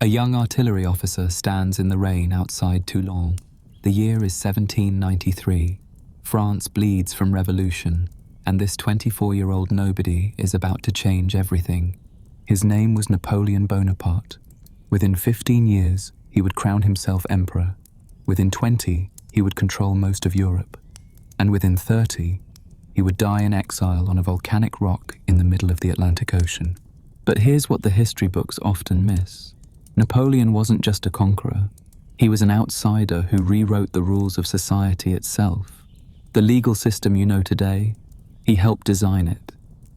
A young artillery officer stands in the rain outside Toulon. The year is 1793. France bleeds from revolution, and this 24-year-old nobody is about to change everything. His name was Napoleon Bonaparte. Within 15 years, he would crown himself emperor. Within 20, he would control most of Europe. And within 30, he would die in exile on a volcanic rock in the middle of the Atlantic Ocean. But here's what the history books often miss. Napoleon wasn't just a conqueror. He was an outsider who rewrote the rules of society itself. The legal system you know today, he helped design it.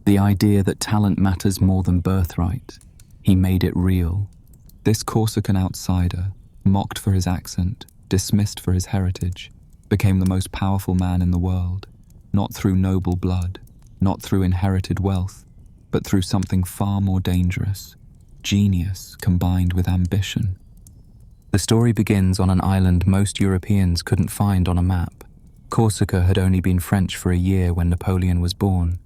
The idea that talent matters more than birthright, he made it real. This Corsican outsider, mocked for his accent, dismissed for his heritage, became the most powerful man in the world, not through noble blood, not through inherited wealth, but through something far more dangerous: genius combined with ambition. The story begins on an island most Europeans couldn't find on a map. Corsica had only been French for a year when Napoleon was born.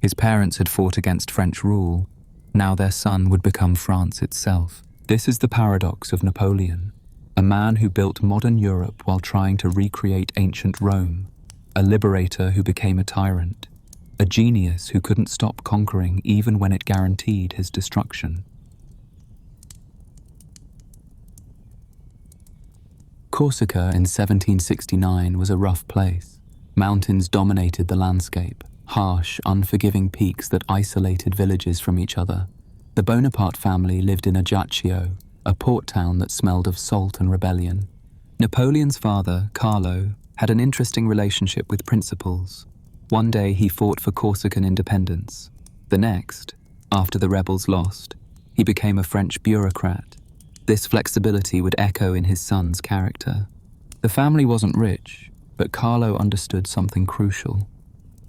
His parents had fought against French rule. Now their son would become France itself. This is the paradox of Napoleon, a man who built modern Europe while trying to recreate ancient Rome, a liberator who became a tyrant, a genius who couldn't stop conquering even when it guaranteed his destruction. Corsica in 1769 was a rough place. Mountains dominated the landscape, harsh, unforgiving peaks that isolated villages from each other. The Bonaparte family lived in Ajaccio, a port town that smelled of salt and rebellion. Napoleon's father, Carlo, had an interesting relationship with principles. One day he fought for Corsican independence. The next, after the rebels lost, he became a French bureaucrat. This flexibility would echo in his son's character. The family wasn't rich, but Carlo understood something crucial.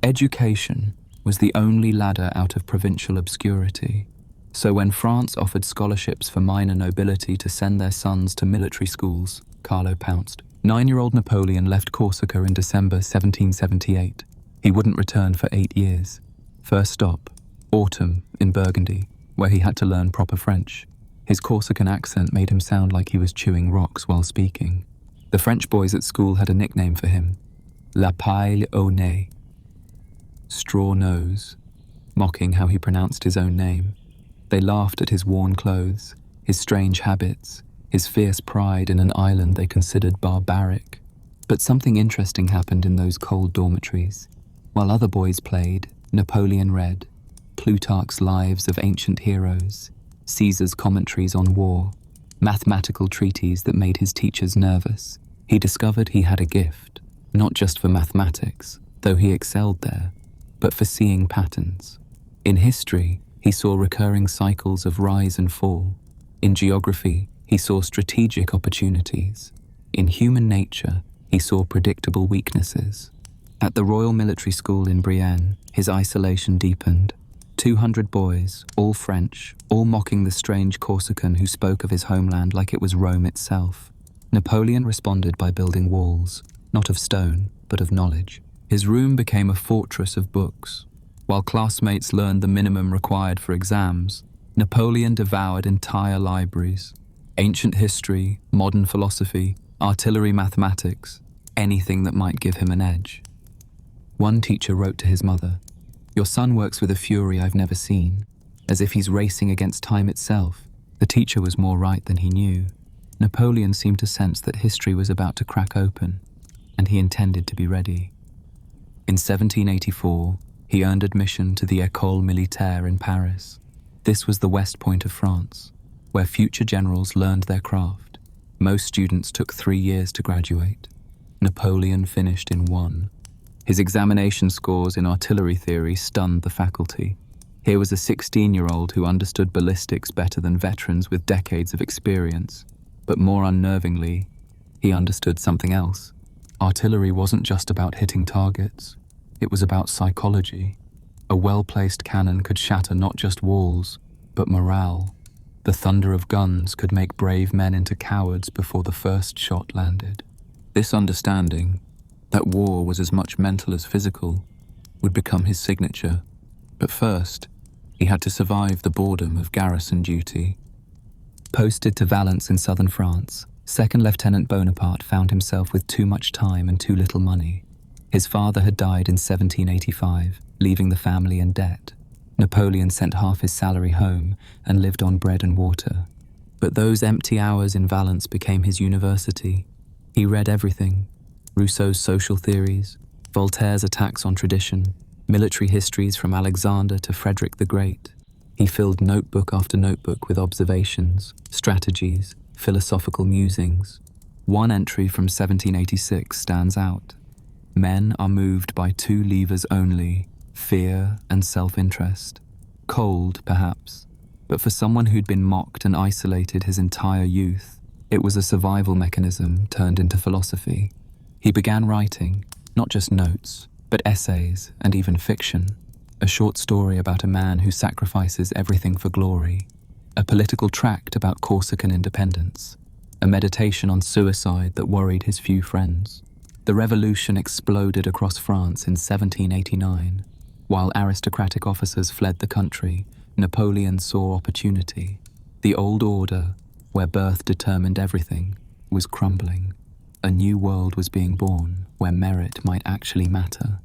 Education was the only ladder out of provincial obscurity. So when France offered scholarships for minor nobility to send their sons to military schools, Carlo pounced. 9-year-old Napoleon left Corsica in December 1778. He wouldn't return for 8 years. First stop, autumn in Burgundy, where he had to learn proper French. His Corsican accent made him sound like he was chewing rocks while speaking. The French boys at school had a nickname for him: La paille au nez, straw nose, mocking how he pronounced his own name. They laughed at his worn clothes, his strange habits, his fierce pride in an island they considered barbaric. But something interesting happened in those cold dormitories. While other boys played, Napoleon read Plutarch's Lives of Ancient Heroes, Caesar's commentaries on war, mathematical treatises that made his teachers nervous. He discovered he had a gift, not just for mathematics, though he excelled there, but for seeing patterns. In history, he saw recurring cycles of rise and fall. In geography, he saw strategic opportunities. In human nature, he saw predictable weaknesses. At the Royal Military School in Brienne, his isolation deepened. 200 boys, all French, all mocking the strange Corsican who spoke of his homeland like it was Rome itself. Napoleon responded by building walls, not of stone, but of knowledge. His room became a fortress of books. While classmates learned the minimum required for exams, Napoleon devoured entire libraries. Ancient history, modern philosophy, artillery mathematics, anything that might give him an edge. One teacher wrote to his mother, "Your son works with a fury I've never seen, as if he's racing against time itself." The teacher was more right than he knew. Napoleon seemed to sense that history was about to crack open, and he intended to be ready. In 1784, he earned admission to the École Militaire in Paris. This was the West Point of France, where future generals learned their craft. Most students took 3 years to graduate. Napoleon finished in 1. His examination scores in artillery theory stunned the faculty. Here was a 16-year-old who understood ballistics better than veterans with decades of experience. But more unnervingly, he understood something else. Artillery wasn't just about hitting targets. It was about psychology. A well-placed cannon could shatter not just walls, but morale. The thunder of guns could make brave men into cowards before the first shot landed. This understanding, that war was as much mental as physical, would become his signature. But first, he had to survive the boredom of garrison duty. Posted to Valence in southern France, Second Lieutenant Bonaparte found himself with too much time and too little money. His father had died in 1785, leaving the family in debt. Napoleon sent half his salary home and lived on bread and water. But those empty hours in Valence became his university. He read everything: Rousseau's social theories, Voltaire's attacks on tradition, military histories from Alexander to Frederick the Great. He filled notebook after notebook with observations, strategies, philosophical musings. One entry from 1786 stands out. Men are moved by two levers only: fear and self-interest. Cold, perhaps, but for someone who'd been mocked and isolated his entire youth, it was a survival mechanism turned into philosophy. He began writing, not just notes, but essays and even fiction. A short story about a man who sacrifices everything for glory. A political tract about Corsican independence. A meditation on suicide that worried his few friends. The revolution exploded across France in 1789. While aristocratic officers fled the country, Napoleon saw opportunity. The old order, where birth determined everything, was crumbling. A new world was being born, where merit might actually matter.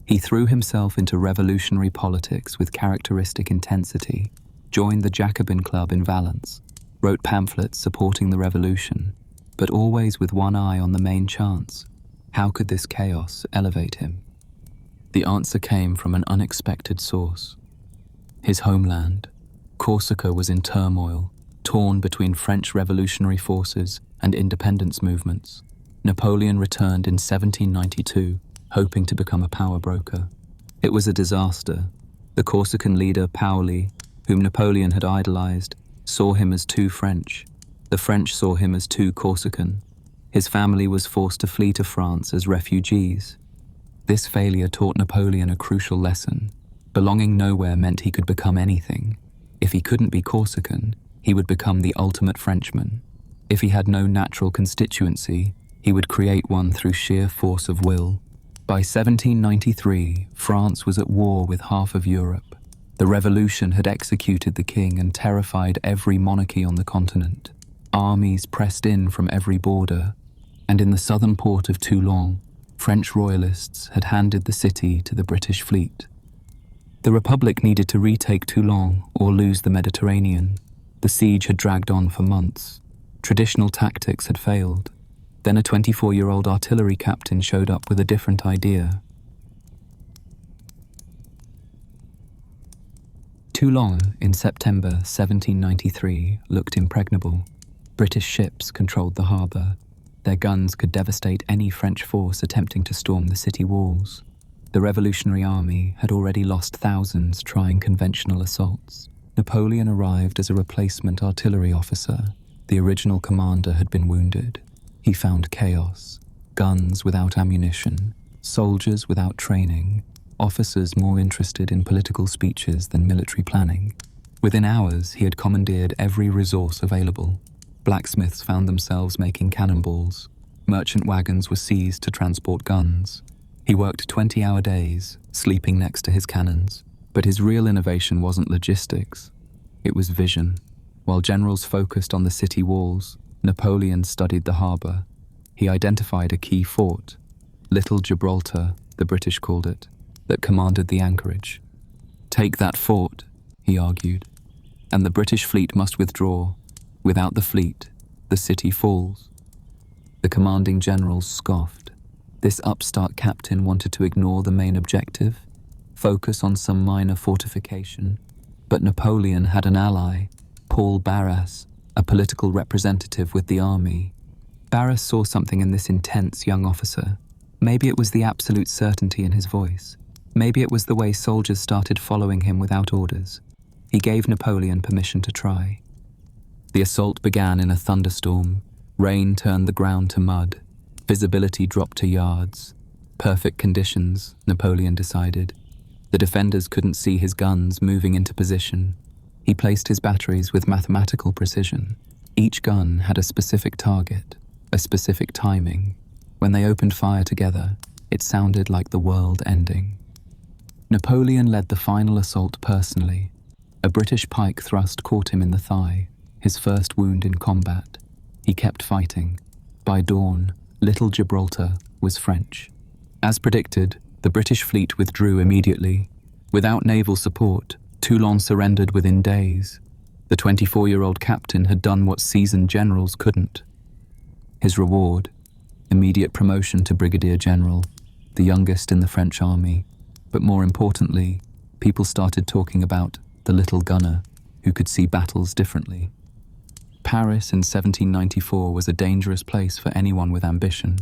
He threw himself into revolutionary politics with characteristic intensity, joined the Jacobin Club in Valence, wrote pamphlets supporting the revolution, but always with one eye on the main chance. How could this chaos elevate him? The answer came from an unexpected source. His homeland, Corsica, was in turmoil, torn between French revolutionary forces and independence movements. Napoleon returned in 1792, hoping to become a power broker. It was a disaster. The Corsican leader, Paoli, whom Napoleon had idolized, saw him as too French. The French saw him as too Corsican. His family was forced to flee to France as refugees. This failure taught Napoleon a crucial lesson. Belonging nowhere meant he could become anything. If he couldn't be Corsican, he would become the ultimate Frenchman. If he had no natural constituency, he would create one through sheer force of will. By 1793, France was at war with half of Europe. The revolution had executed the king and terrified every monarchy on the continent. Armies pressed in from every border, and in the southern port of Toulon, French royalists had handed the city to the British fleet. The Republic needed to retake Toulon or lose the Mediterranean. The siege had dragged on for months. Traditional tactics had failed. Then a 24-year-old artillery captain showed up with a different idea. Toulon, in September 1793, looked impregnable. British ships controlled the harbour. Their guns could devastate any French force attempting to storm the city walls. The Revolutionary Army had already lost thousands trying conventional assaults. Napoleon arrived as a replacement artillery officer. The original commander had been wounded. He found chaos, guns without ammunition, soldiers without training, officers more interested in political speeches than military planning. Within hours, he had commandeered every resource available. Blacksmiths found themselves making cannonballs. Merchant wagons were seized to transport guns. He worked 20-hour days, sleeping next to his cannons. But his real innovation wasn't logistics. It was vision. While generals focused on the city walls, Napoleon studied the harbour. He identified a key fort, Little Gibraltar, the British called it, that commanded the anchorage. Take that fort, he argued, and the British fleet must withdraw. Without the fleet, the city falls. The commanding generals scoffed. This upstart captain wanted to ignore the main objective, focus on some minor fortification. But Napoleon had an ally, Paul Barras, a political representative with the army. Barras saw something in this intense young officer. Maybe it was the absolute certainty in his voice. Maybe it was the way soldiers started following him without orders. He gave Napoleon permission to try. The assault began in a thunderstorm. Rain turned the ground to mud. Visibility dropped to yards. Perfect conditions, Napoleon decided. The defenders couldn't see his guns moving into position. He placed his batteries with mathematical precision. Each gun had a specific target, a specific timing. When they opened fire together, it sounded like the world ending. Napoleon led the final assault personally. A British pike thrust caught him in the thigh. his first wound in combat. He kept fighting. By dawn, Little Gibraltar was French. As predicted, the British fleet withdrew immediately. Without naval support, Toulon surrendered within days. The 24-year-old captain had done what seasoned generals couldn't. His reward: immediate promotion to brigadier general, the youngest in the French army. But more importantly, people started talking about the little gunner who could see battles differently. Paris in 1794 was a dangerous place for anyone with ambition.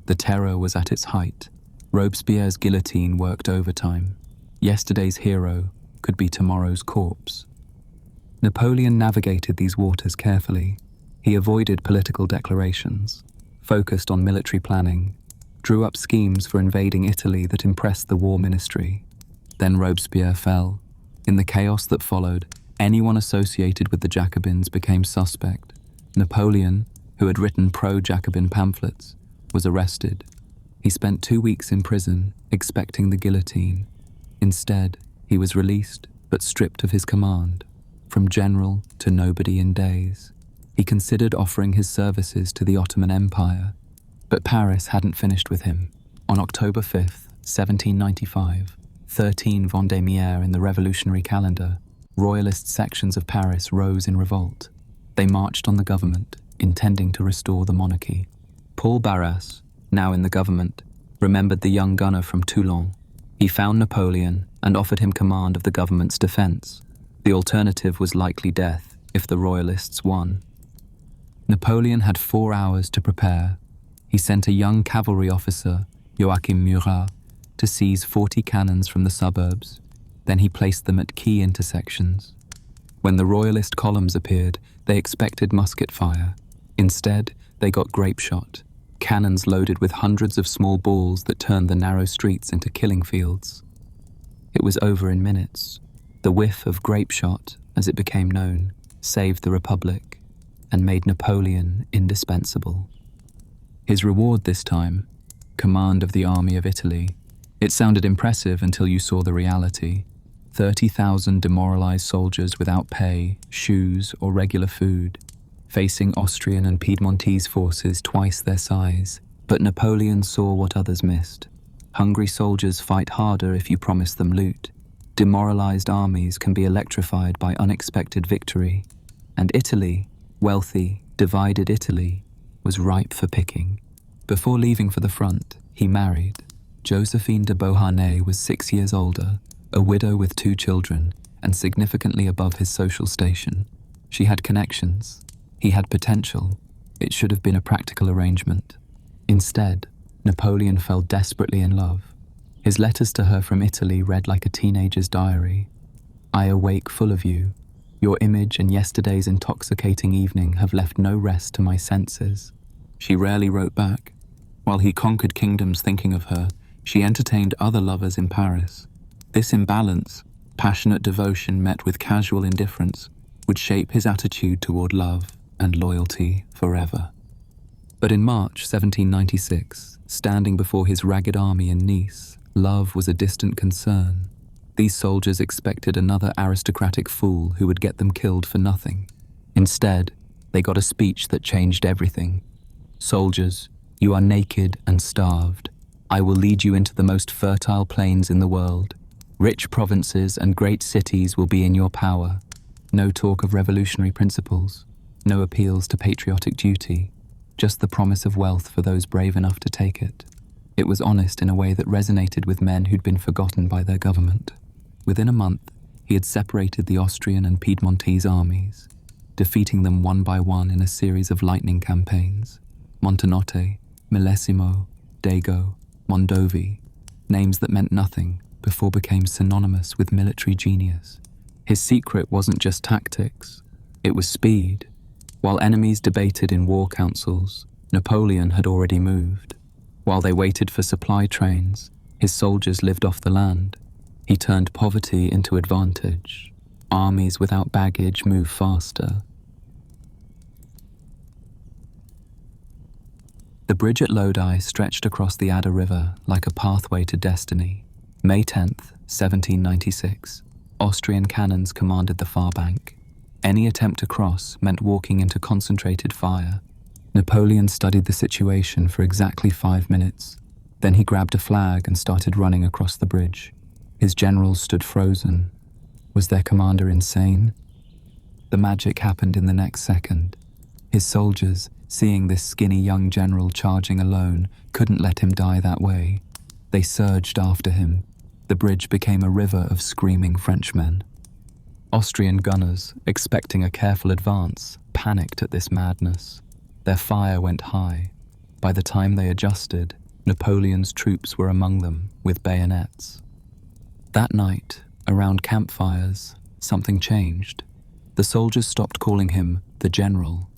The terror was at its height. Robespierre's guillotine worked overtime. Yesterday's hero could be tomorrow's corpse. Napoleon navigated these waters carefully. He avoided political declarations, focused on military planning, drew up schemes for invading Italy that impressed the war ministry. Then Robespierre fell. In the chaos that followed, anyone associated with the Jacobins became suspect. Napoleon, who had written pro-Jacobin pamphlets, was arrested. He spent 2 weeks in prison, expecting the guillotine. Instead, he was released, but stripped of his command. From general to nobody in days. He considered offering his services to the Ottoman Empire, but Paris hadn't finished with him. On October 5th, 1795, 13 Vendémiaire in the revolutionary calendar, royalist sections of Paris rose in revolt. They marched on the government, intending to restore the monarchy. Paul Barras, now in the government, remembered the young gunner from Toulon. He found Napoleon and offered him command of the government's defense. The alternative was likely death if the royalists won. Napoleon had 4 hours to prepare. He sent a young cavalry officer, Joachim Murat, to seize 40 cannons from the suburbs. Then he placed them at key intersections. When the royalist columns appeared, they expected musket fire. Instead, they got grape shot, cannons loaded with hundreds of small balls that turned the narrow streets into killing fields. It was over in minutes. The whiff of grape shot, as it became known, saved the Republic and made Napoleon indispensable. His reward this time, command of the army of Italy. It sounded impressive until you saw the reality. 30,000 demoralized soldiers without pay, shoes, or regular food, facing Austrian and Piedmontese forces twice their size. But Napoleon saw what others missed. Hungry soldiers fight harder if you promise them loot. Demoralized armies can be electrified by unexpected victory. And Italy, wealthy, divided Italy, was ripe for picking. Before leaving for the front, he married. Josephine de Beauharnais was 6 years older, a widow with 2 children, and significantly above his social station. She had connections. He had potential. It should have been a practical arrangement. Instead, Napoleon fell desperately in love. His letters to her from Italy read like a teenager's diary. I awake full of you. Your image and yesterday's intoxicating evening have left no rest to my senses. She rarely wrote back. While he conquered kingdoms thinking of her, she entertained other lovers in Paris. This imbalance, passionate devotion met with casual indifference, would shape his attitude toward love and loyalty forever. But in March 1796, standing before his ragged army in Nice, love was a distant concern. These soldiers expected another aristocratic fool who would get them killed for nothing. Instead, they got a speech that changed everything. Soldiers, you are naked and starved. I will lead you into the most fertile plains in the world. Rich provinces and great cities will be in your power. No talk of revolutionary principles, no appeals to patriotic duty, just the promise of wealth for those brave enough to take it. It was honest in a way that resonated with men who'd been forgotten by their government. Within a month, he had separated the Austrian and Piedmontese armies, defeating them one by one in a series of lightning campaigns. Montenotte, Millesimo, Dago, Mondovi, names that meant nothing before became synonymous with military genius. His secret wasn't just tactics, it was speed. While enemies debated in war councils, Napoleon had already moved. While they waited for supply trains, his soldiers lived off the land. He turned poverty into advantage. Armies without baggage move faster. The bridge at Lodi stretched across the Adda River like a pathway to destiny. May 10th, 1796, Austrian cannons commanded the far bank. Any attempt to cross meant walking into concentrated fire. Napoleon studied the situation for exactly 5 minutes. Then he grabbed a flag and started running across the bridge. His generals stood frozen. Was their commander insane? The magic happened in the next second. His soldiers, seeing this skinny young general charging alone, couldn't let him die that way. They surged after him. The bridge became a river of screaming Frenchmen. Austrian gunners, expecting a careful advance, panicked at this madness. Their fire went high. By the time they adjusted, Napoleon's troops were among them with bayonets. That night, around campfires, something changed. The soldiers stopped calling him the general.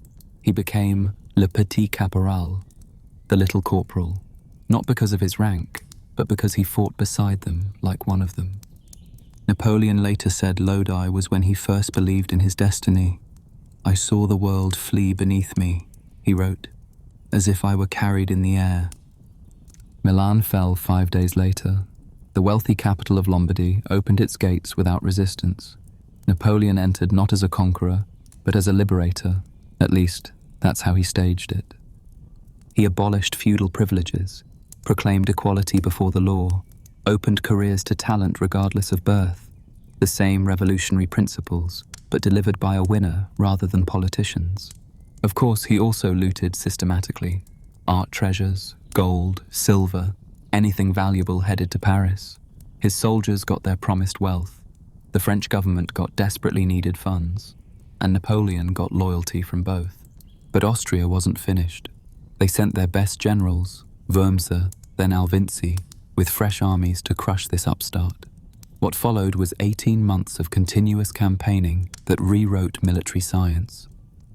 He became le petit caporal, the little corporal, not because of his rank, but because he fought beside them like one of them. Napoleon later said Lodi was when he first believed in his destiny. "I saw the world flee beneath me," he wrote, "as if I were carried in the air." Milan fell 5 days later. The wealthy capital of Lombardy opened its gates without resistance. Napoleon entered not as a conqueror, but as a liberator. At least, that's how he staged it. He abolished feudal privileges, proclaimed equality before the law, opened careers to talent regardless of birth. The same revolutionary principles, but delivered by a winner rather than politicians. Of course, he also looted systematically. Art treasures, gold, silver, anything valuable headed to Paris. His soldiers got their promised wealth. The French government got desperately needed funds. And Napoleon got loyalty from both. But Austria wasn't finished. They sent their best generals, Wurmser, then Alvinzi, with fresh armies to crush this upstart. What followed was 18 months of continuous campaigning that rewrote military science.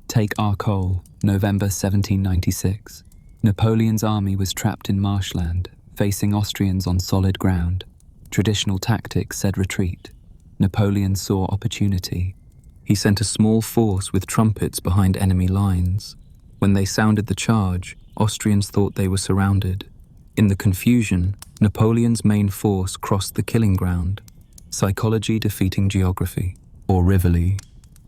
Take Arcole, November 1796. Napoleon's army was trapped in marshland, facing Austrians on solid ground. Traditional tactics said retreat. Napoleon saw opportunity. He sent a small force with trumpets behind enemy lines. When they sounded the charge, Austrians thought they were surrounded. In the confusion, Napoleon's main force crossed the killing ground. Psychology defeating geography, or Rivoli.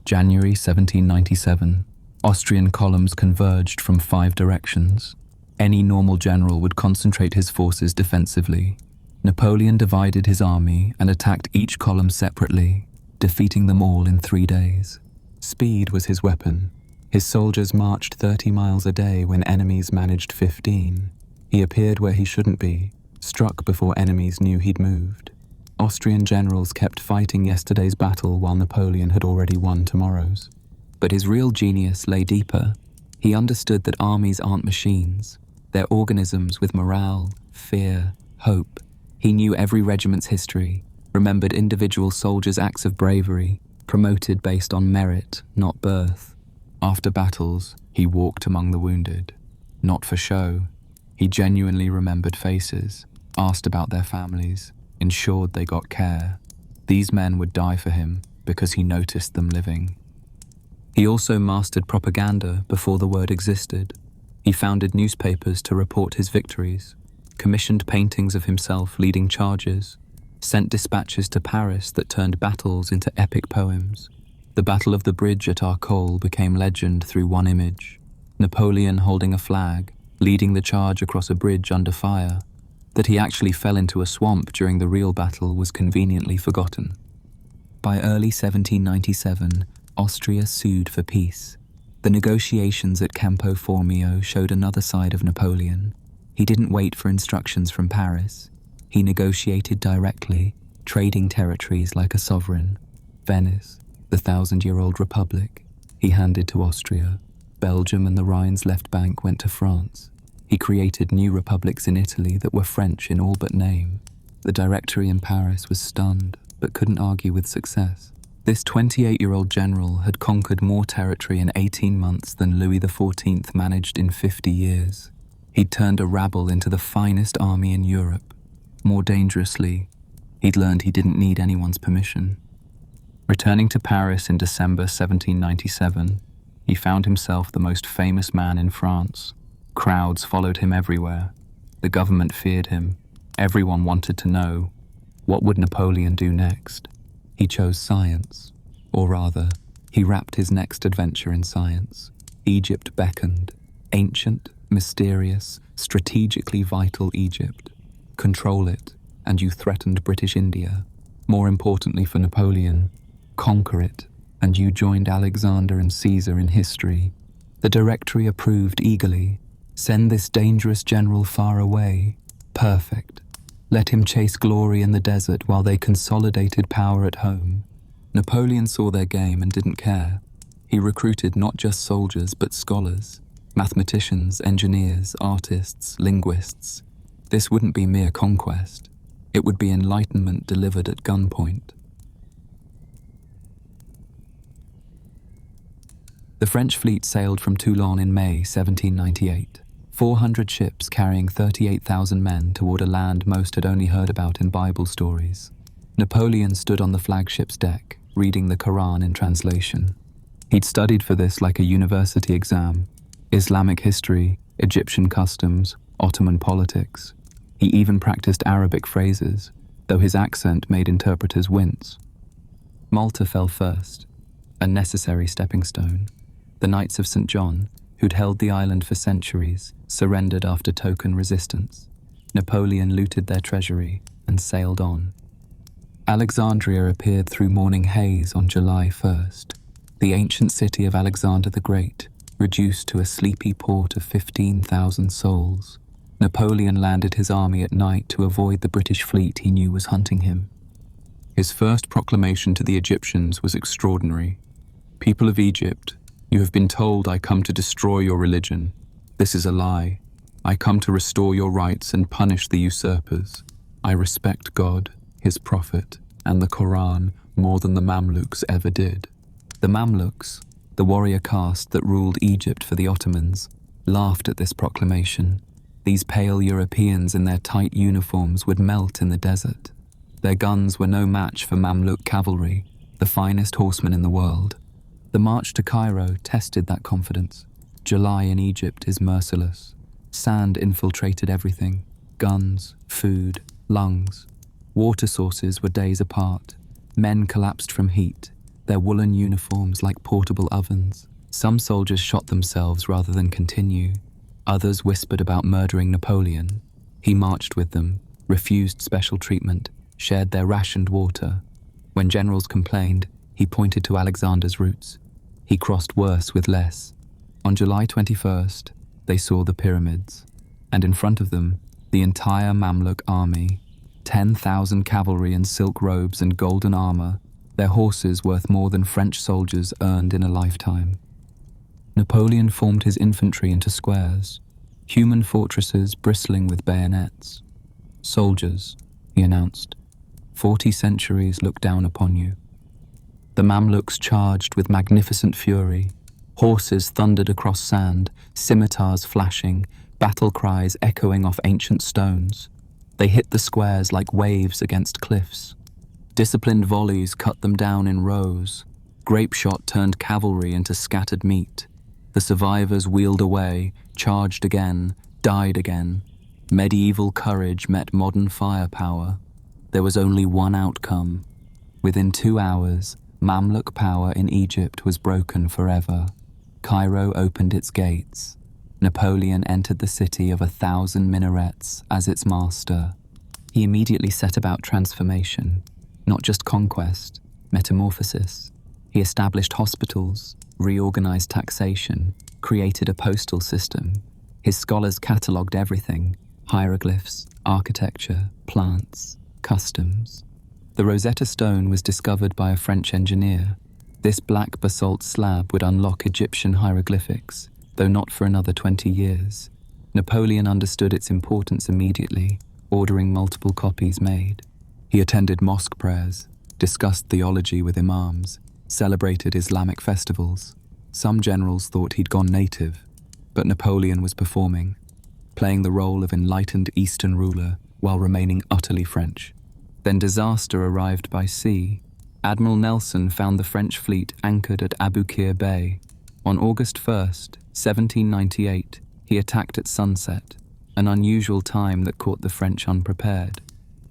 January 1797. Austrian columns converged from 5 directions. Any normal general would concentrate his forces defensively. Napoleon divided his army and attacked each column separately, defeating them all in 3 days. Speed was his weapon. His soldiers marched 30 miles a day when enemies managed 15. He appeared where he shouldn't be, struck before enemies knew he'd moved. Austrian generals kept fighting yesterday's battle while Napoleon had already won tomorrow's. But his real genius lay deeper. He understood that armies aren't machines. They're organisms with morale, fear, hope. He knew every regiment's history, remembered individual soldiers' acts of bravery, promoted based on merit, not birth. After battles, he walked among the wounded. Not for show. He genuinely remembered faces, asked about their families, ensured they got care. These men would die for him because he noticed them living. He also mastered propaganda before the word existed. He founded newspapers to report his victories, commissioned paintings of himself leading charges, sent dispatches to Paris that turned battles into epic poems. The Battle of the Bridge at Arcole became legend through one image: Napoleon holding a flag, leading the charge across a bridge under fire. That he actually fell into a swamp during the real battle was conveniently forgotten. By early 1797, Austria sued for peace. The negotiations at Campo Formio showed another side of Napoleon. He didn't wait for instructions from Paris. He negotiated directly, trading territories like a sovereign. Venice, the 1,000-year-old republic, he handed to Austria. Belgium and the Rhine's left bank went to France. He created new republics in Italy that were French in all but name. The Directory in Paris was stunned, but couldn't argue with success. This 28-year-old general had conquered more territory in 18 months than Louis XIV managed in 50 years. He'd turned a rabble into the finest army in Europe. More dangerously, he'd learned he didn't need anyone's permission. Returning to Paris in December 1797, he found himself the most famous man in France. Crowds followed him everywhere. The government feared him. Everyone wanted to know, what would Napoleon do next? He chose science, or rather, He wrapped his next adventure in science. Egypt beckoned. Ancient, mysterious, strategically vital Egypt. Control it, and you threatened British India. More importantly for Napoleon, conquer it, and you joined Alexander and Caesar in history. The Directory approved eagerly. Send this dangerous general far away. Perfect. Let him chase glory in the desert while they consolidated power at home. Napoleon saw their game and didn't care. He recruited not just soldiers but scholars, mathematicians, engineers, artists, linguists. This wouldn't be mere conquest. It would be enlightenment delivered at gunpoint. The French fleet sailed from Toulon in May 1798. 400 ships carrying 38,000 men toward a land most had only heard about in Bible stories. Napoleon stood on the flagship's deck, reading the Quran in translation. He'd studied for this like a university exam: Islamic history, Egyptian customs, Ottoman politics. He even practiced Arabic phrases, though his accent made interpreters wince. Malta fell first, a necessary stepping stone. The Knights of St. John, who'd held the island for centuries, surrendered after token resistance. Napoleon looted their treasury and sailed on. Alexandria appeared through morning haze on July 1st, the ancient city of Alexander the Great, reduced to a sleepy port of 15,000 souls. Napoleon landed his army at night to avoid the British fleet he knew was hunting him. His first proclamation to the Egyptians was extraordinary. People of Egypt, you have been told I come to destroy your religion. This is a lie. I come to restore your rights and punish the usurpers. I respect God, His Prophet, and the Quran more than the Mamluks ever did. The Mamluks, the warrior caste that ruled Egypt for the Ottomans, laughed at this proclamation. These pale Europeans in their tight uniforms would melt in the desert. Their guns were no match for Mamluk cavalry, the finest horsemen in the world. The march to Cairo tested that confidence. July in Egypt is merciless. Sand infiltrated everything: guns, food, lungs. Water sources were days apart. Men collapsed from heat, their woolen uniforms like portable ovens. Some soldiers shot themselves rather than continue. Others whispered about murdering Napoleon. He marched with them, refused special treatment, shared their rationed water. When generals complained, he pointed to Alexander's routes. He crossed worse with less. On July 21st, they saw the pyramids, and in front of them, the entire Mamluk army, 10,000 cavalry in silk robes and golden armor, their horses worth more than French soldiers earned in a lifetime. Napoleon formed his infantry into squares, human fortresses bristling with bayonets. Soldiers, he announced, 40 centuries look down upon you. The Mamluks charged with magnificent fury. Horses thundered across sand, scimitars flashing, battle cries echoing off ancient stones. They hit the squares like waves against cliffs. Disciplined volleys cut them down in rows. Grape shot turned cavalry into scattered meat. The survivors wheeled away, charged again, died again. Medieval courage met modern firepower. There was only one outcome. Within 2 hours, Mamluk power in Egypt was broken forever. Cairo opened its gates. Napoleon entered the city of 1,000 minarets as its master. He immediately set about transformation, not just conquest, metamorphosis. He established hospitals, reorganized taxation, created a postal system. His scholars catalogued everything: hieroglyphs, architecture, plants, customs. The Rosetta Stone was discovered by a French engineer. This black basalt slab would unlock Egyptian hieroglyphics, though not for another 20 years. Napoleon understood its importance immediately, ordering multiple copies made. He attended mosque prayers, discussed theology with imams, celebrated Islamic festivals. Some generals thought he'd gone native, but Napoleon was performing, playing the role of enlightened Eastern ruler while remaining utterly French. Then disaster arrived by sea. Admiral Nelson found the French fleet anchored at Aboukir Bay. On August 1st, 1798, he attacked at sunset, an unusual time that caught the French unprepared.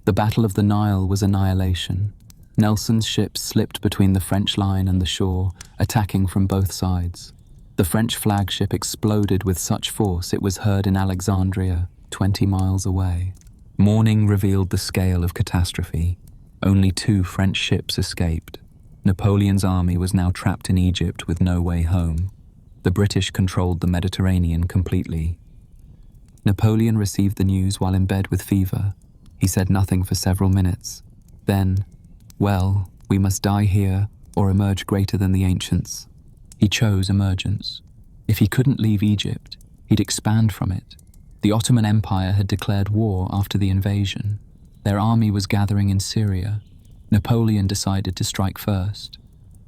The Battle of the Nile was annihilation. Nelson's ships slipped between the French line and the shore, attacking from both sides. The French flagship exploded with such force it was heard in Alexandria, 20 miles away. Morning revealed the scale of catastrophe. Only 2 French ships escaped. Napoleon's army was now trapped in Egypt with no way home. The British controlled the Mediterranean completely. Napoleon received the news while in bed with fever. He said nothing for several minutes. Then, well, we must die here or emerge greater than the ancients. He chose emergence. If he couldn't leave Egypt, he'd expand from it. The Ottoman Empire had declared war after the invasion. Their army was gathering in Syria. Napoleon decided to strike first.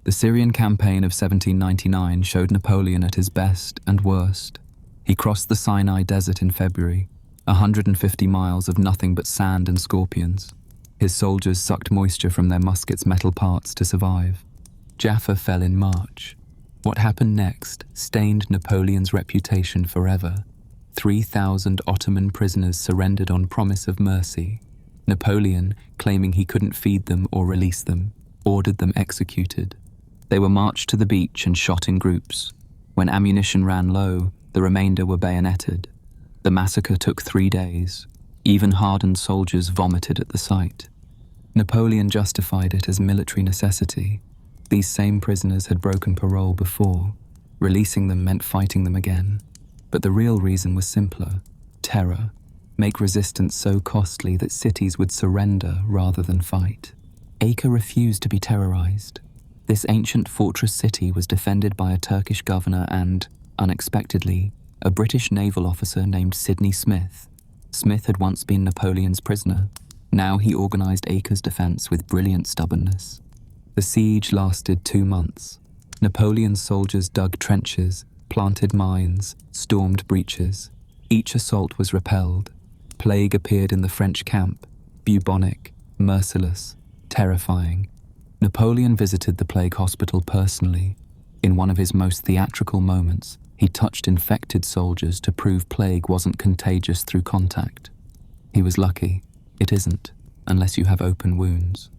The Syrian campaign of 1799 showed Napoleon at his best and worst. He crossed the Sinai Desert in February, 150 miles of nothing but sand and scorpions. His soldiers sucked moisture from their muskets' metal parts to survive. Jaffa fell in March. What happened next stained Napoleon's reputation forever. 3,000 Ottoman prisoners surrendered on promise of mercy. Napoleon, claiming he couldn't feed them or release them, ordered them executed. They were marched to the beach and shot in groups. When ammunition ran low, the remainder were bayoneted. The massacre took 3 days. Even hardened soldiers vomited at the sight. Napoleon justified it as military necessity. These same prisoners had broken parole before. Releasing them meant fighting them again. But the real reason was simpler: terror. Make resistance so costly that cities would surrender rather than fight. Acre refused to be terrorized. This ancient fortress city was defended by a Turkish governor and, unexpectedly, a British naval officer named Sidney Smith. Smith had once been Napoleon's prisoner. Now he organized Acre's defense with brilliant stubbornness. The siege lasted 2 months. Napoleon's soldiers dug trenches, planted mines, stormed breaches. Each assault was repelled. Plague appeared in the French camp, bubonic, merciless, terrifying. Napoleon visited the plague hospital personally. In one of his most theatrical moments, he touched infected soldiers to prove plague wasn't contagious through contact. He was lucky. It isn't, unless you have open wounds.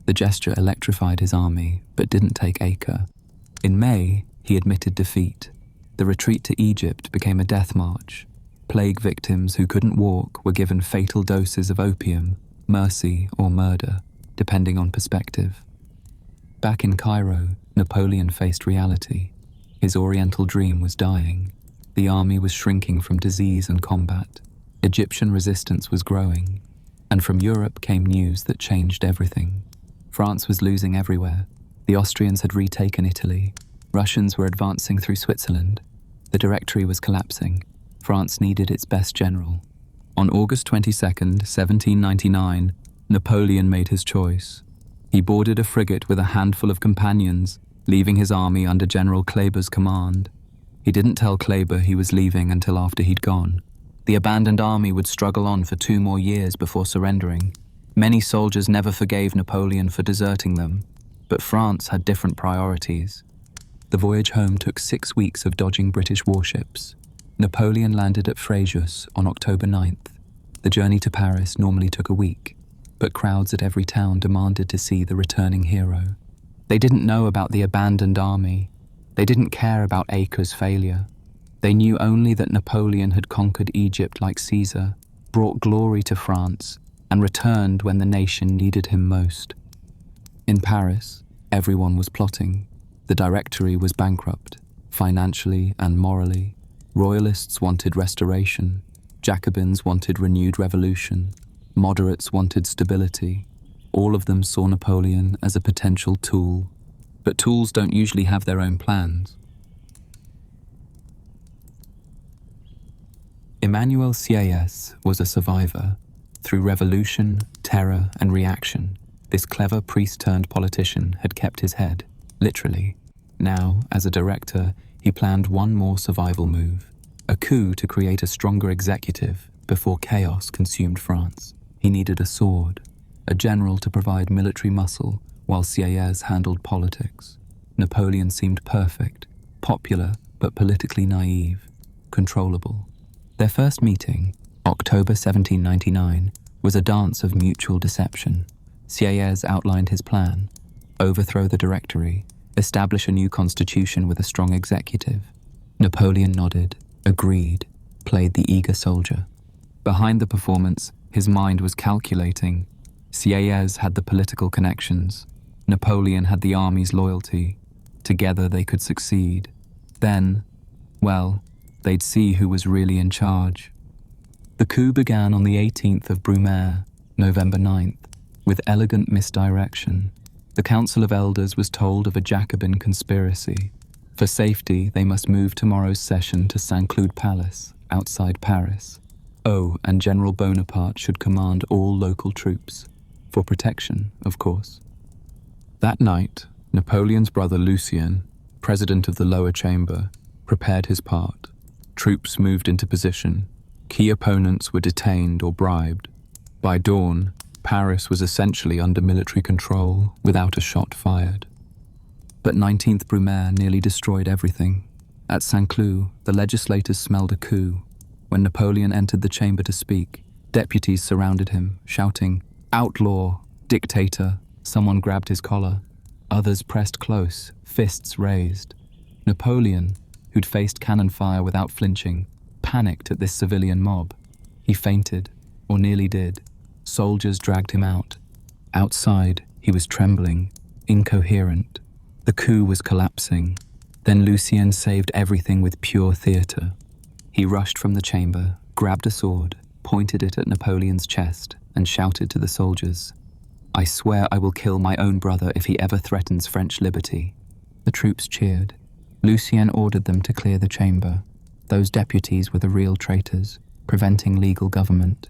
The gesture electrified his army, but didn't take Acre. In May, he admitted defeat. The retreat to Egypt became a death march. Plague victims who couldn't walk were given fatal doses of opium, mercy, or murder, depending on perspective. Back in Cairo, Napoleon faced reality. His Oriental dream was dying. The army was shrinking from disease and combat. Egyptian resistance was growing. And from Europe came news that changed everything. France was losing everywhere. The Austrians had retaken Italy. Russians were advancing through Switzerland. The Directory was collapsing. France needed its best general. On August 22nd, 1799, Napoleon made his choice. He boarded a frigate with a handful of companions, leaving his army under General Kleber's command. He didn't tell Kleber he was leaving until after he'd gone. The abandoned army would struggle on for 2 more years before surrendering. Many soldiers never forgave Napoleon for deserting them, but France had different priorities. The voyage home took 6 weeks of dodging British warships. Napoleon landed at Fréjus on October 9th. The journey to Paris normally took a week, but crowds at every town demanded to see the returning hero. They didn't know about the abandoned army. They didn't care about Acre's failure. They knew only that Napoleon had conquered Egypt like Caesar, brought glory to France, and returned when the nation needed him most. In Paris, everyone was plotting. The Directory was bankrupt, financially and morally. Royalists wanted restoration. Jacobins wanted renewed revolution. Moderates wanted stability. All of them saw Napoleon as a potential tool. But tools don't usually have their own plans. Emmanuel Sieyès was a survivor. Through revolution, terror, and reaction, this clever priest-turned-politician had kept his head, literally. Now, as a director, he planned one more survival move, a coup to create a stronger executive before chaos consumed France. He needed a sword, a general to provide military muscle while Sieyès handled politics. Napoleon seemed perfect, popular but politically naive, controllable. Their first meeting, October 1799, was a dance of mutual deception. Sieyès outlined his plan: overthrow the Directory, establish a new constitution with a strong executive. Napoleon nodded, agreed, played the eager soldier. Behind the performance, his mind was calculating. Sieyès had the political connections. Napoleon had the army's loyalty. Together they could succeed. Then, well, they'd see who was really in charge. The coup began on the 18th of Brumaire, November 9th, with elegant misdirection. The Council of Elders was told of a Jacobin conspiracy. For safety, they must move tomorrow's session to Saint-Cloud Palace, outside Paris. Oh, and General Bonaparte should command all local troops. For protection, of course. That night, Napoleon's brother Lucien, president of the lower chamber, prepared his part. Troops moved into position. Key opponents were detained or bribed. By dawn, Paris was essentially under military control, without a shot fired. But 19th Brumaire nearly destroyed everything. At Saint-Cloud, the legislators smelled a coup. When Napoleon entered the chamber to speak, deputies surrounded him, shouting, "Outlaw! Dictator!" Someone grabbed his collar. Others pressed close, fists raised. Napoleon, who'd faced cannon fire without flinching, panicked at this civilian mob. He fainted, or nearly did. Soldiers dragged him out. Outside, he was trembling, incoherent. The coup was collapsing. Then Lucien saved everything with pure theatre. He rushed from the chamber, grabbed a sword, pointed it at Napoleon's chest, and shouted to the soldiers, "I swear I will kill my own brother if he ever threatens French liberty." The troops cheered. Lucien ordered them to clear the chamber. Those deputies were the real traitors, preventing legal government.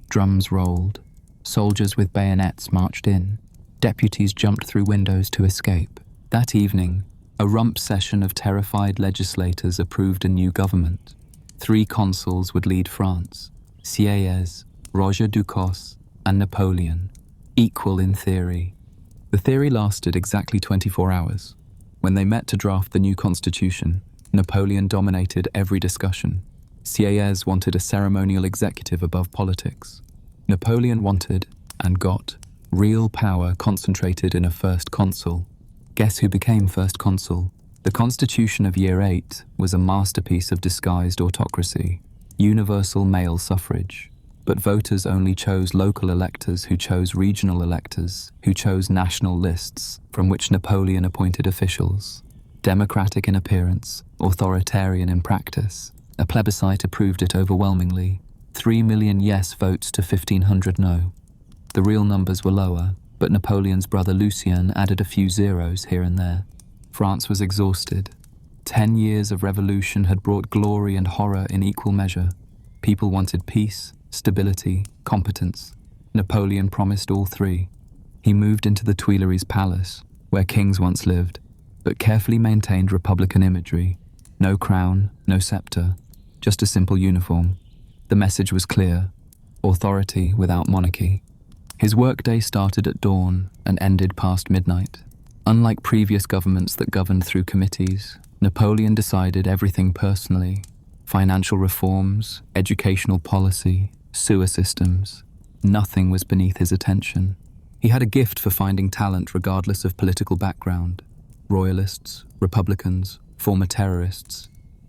Drums rolled. Soldiers with bayonets marched in. Deputies jumped through windows to escape. That evening, a rump session of terrified legislators approved a new government. 3 consuls would lead France: Sieyès, Roger Ducos, and Napoleon, equal in theory. The theory lasted exactly 24 hours. When they met to draft the new constitution, Napoleon dominated every discussion. Sieyès wanted a ceremonial executive above politics. Napoleon wanted, and got, real power concentrated in a first consul. Guess who became first consul? The Constitution of Year 8 was a masterpiece of disguised autocracy, universal male suffrage. But voters only chose local electors who chose regional electors, who chose national lists from which Napoleon appointed officials. Democratic in appearance, authoritarian in practice. A plebiscite approved it overwhelmingly. 3 million yes votes to 1,500 no. The real numbers were lower, but Napoleon's brother Lucien added a few zeros here and there. France was exhausted. 10 years of revolution had brought glory and horror in equal measure. People wanted peace, stability, competence. Napoleon promised all 3. He moved into the Tuileries Palace, where kings once lived, but carefully maintained republican imagery. No crown, no scepter, just a simple uniform. The message was clear: authority without monarchy. His workday started at dawn and ended past midnight. Unlike previous governments that governed through committees, Napoleon decided everything personally: financial reforms, educational policy, sewer systems. Nothing was beneath his attention. He had a gift for finding talent regardless of political background. Royalists, Republicans, former terrorists.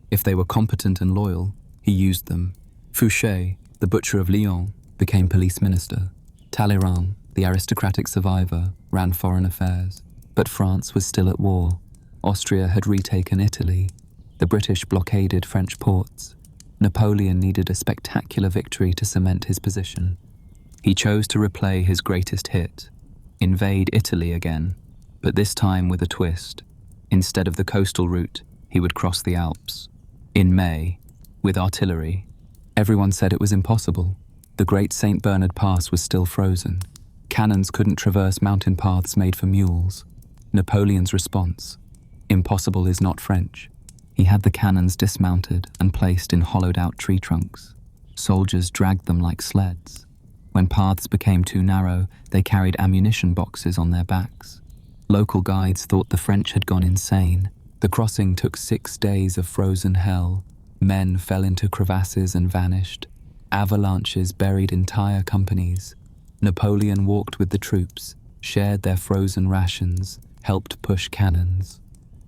If they were competent and loyal, he used them. Fouché, the butcher of Lyon, became police minister. Talleyrand, the aristocratic survivor, ran foreign affairs. But France was still at war. Austria had retaken Italy. The British blockaded French ports. Napoleon needed a spectacular victory to cement his position. He chose to replay his greatest hit, invade Italy again, but this time with a twist. Instead of the coastal route, he would cross the Alps. In May, with artillery. Everyone said it was impossible. The Great St. Bernard Pass was still frozen. Cannons couldn't traverse mountain paths made for mules. Napoleon's response: impossible is not French. He had the cannons dismounted and placed in hollowed-out tree trunks. Soldiers dragged them like sleds. When paths became too narrow, they carried ammunition boxes on their backs. Local guides thought the French had gone insane. The crossing took 6 days of frozen hell. Men fell into crevasses and vanished. Avalanches buried entire companies. Napoleon walked with the troops, shared their frozen rations, helped push cannons.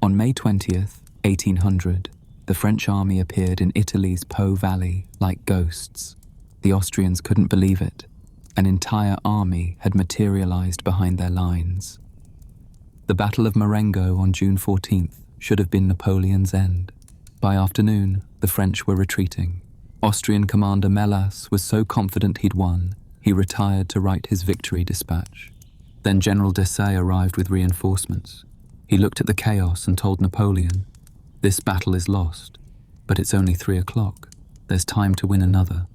On May 20th, 1800, the French army appeared in Italy's Po Valley like ghosts. The Austrians couldn't believe it. An entire army had materialized behind their lines. The Battle of Marengo on June 14th should have been Napoleon's end. By afternoon, the French were retreating. Austrian commander Melas was so confident he'd won, he retired to write his victory dispatch. Then General Desaix arrived with reinforcements. He looked at the chaos and told Napoleon, "This battle is lost, but it's only 3 o'clock. There's time to win another."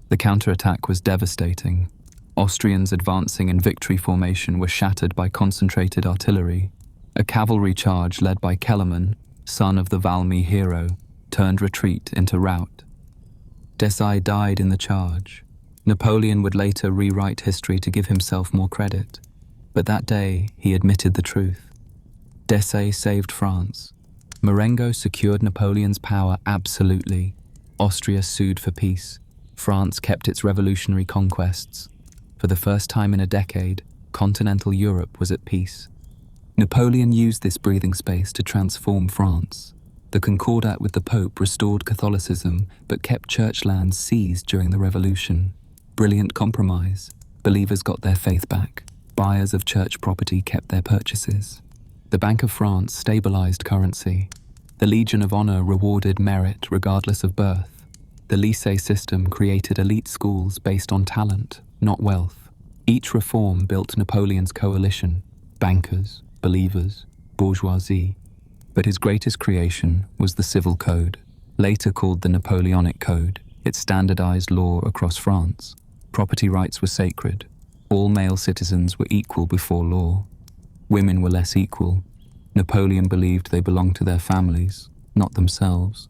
The counterattack was devastating. Austrians advancing in victory formation were shattered by concentrated artillery. A cavalry charge led by Kellerman, son of the Valmy hero, turned retreat into rout. Desaix died in the charge. Napoleon would later rewrite history to give himself more credit, but that day he admitted the truth. Desaix saved France. Marengo secured Napoleon's power absolutely. Austria sued for peace. France kept its revolutionary conquests. For the first time in a decade, continental Europe was at peace. Napoleon used this breathing space to transform France. The Concordat with the Pope restored Catholicism but kept church lands seized during the Revolution. Brilliant compromise. Believers got their faith back. Buyers of church property kept their purchases. The Bank of France stabilized currency. The Legion of Honor rewarded merit regardless of birth. The lycée system created elite schools based on talent, not wealth. Each reform built Napoleon's coalition: bankers, believers, bourgeoisie. But his greatest creation was the Civil Code, later called the Napoleonic Code. It standardized law across France. Property rights were sacred. All male citizens were equal before law. Women were less equal. Napoleon believed they belonged to their families, not themselves.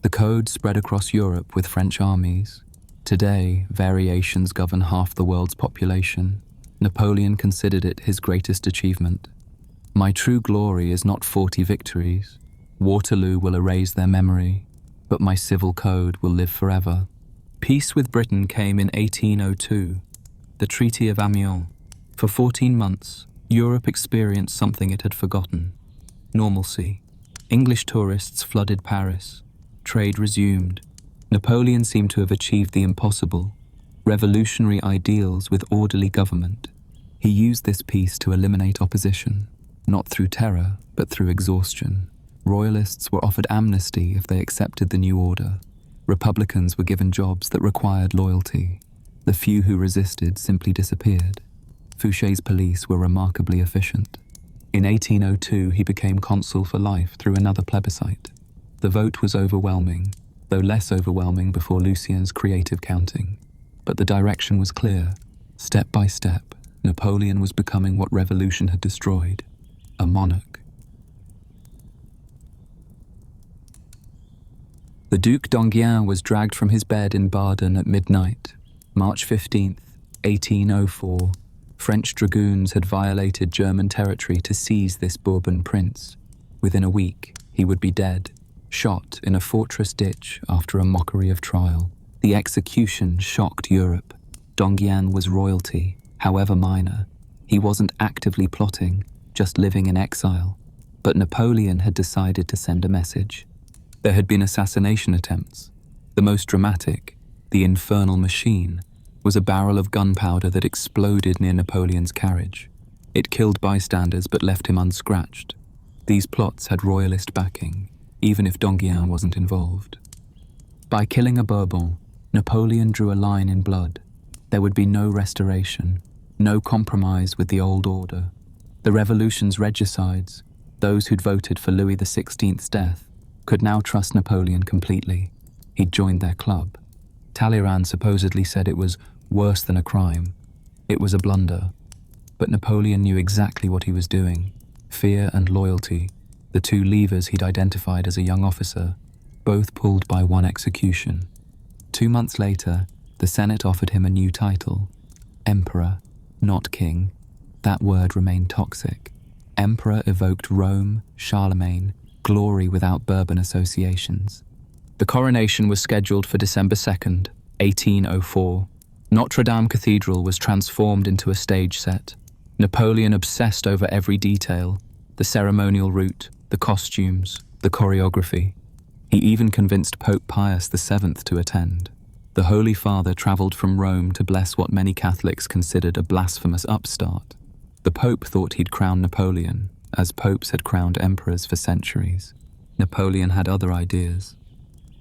The code spread across Europe with French armies. Today, variations govern half the world's population. Napoleon considered it his greatest achievement. "My true glory is not 40 victories. Waterloo will erase their memory, but my civil code will live forever." Peace with Britain came in 1802, the Treaty of Amiens. For 14 months, Europe experienced something it had forgotten: normalcy. English tourists flooded Paris. Trade resumed. Napoleon seemed to have achieved the impossible: revolutionary ideals with orderly government. He used this peace to eliminate opposition, not through terror, but through exhaustion. Royalists were offered amnesty if they accepted the new order. Republicans were given jobs that required loyalty. The few who resisted simply disappeared. Fouché's police were remarkably efficient. In 1802, he became consul for life through another plebiscite. The vote was overwhelming, though less overwhelming before Lucien's creative counting. But the direction was clear. Step by step, Napoleon was becoming what revolution had destroyed: a monarch. The Duc d'Enghien was dragged from his bed in Baden at midnight. March 15th, 1804. French dragoons had violated German territory to seize this Bourbon prince. Within a week, he would be dead, shot in a fortress ditch after a mockery of trial. The execution shocked Europe. D'Enghien was royalty, however minor. He wasn't actively plotting, just living in exile. But Napoleon had decided to send a message. There had been assassination attempts. The most dramatic, the infernal machine, was a barrel of gunpowder that exploded near Napoleon's carriage. It killed bystanders but left him unscratched. These plots had royalist backing, even if d'Enghien wasn't involved. By killing a Bourbon, Napoleon drew a line in blood. There would be no restoration, no compromise with the old order. The revolution's regicides, those who'd voted for Louis XVI's death, could now trust Napoleon completely. He'd joined their club. Talleyrand supposedly said it was worse than a crime. It was a blunder. But Napoleon knew exactly what he was doing. Fear and loyalty, the two levers he'd identified as a young officer, both pulled by one execution. 2 months later, the Senate offered him a new title: Emperor, not King. That word remained toxic. Emperor evoked Rome, Charlemagne, glory without Bourbon associations. The coronation was scheduled for December 2nd, 1804. Notre Dame Cathedral was transformed into a stage set. Napoleon obsessed over every detail: the ceremonial route, the costumes, the choreography. He even convinced Pope Pius VII to attend. The Holy Father travelled from Rome to bless what many Catholics considered a blasphemous upstart. The Pope thought he'd crown Napoleon, as popes had crowned emperors for centuries. Napoleon had other ideas.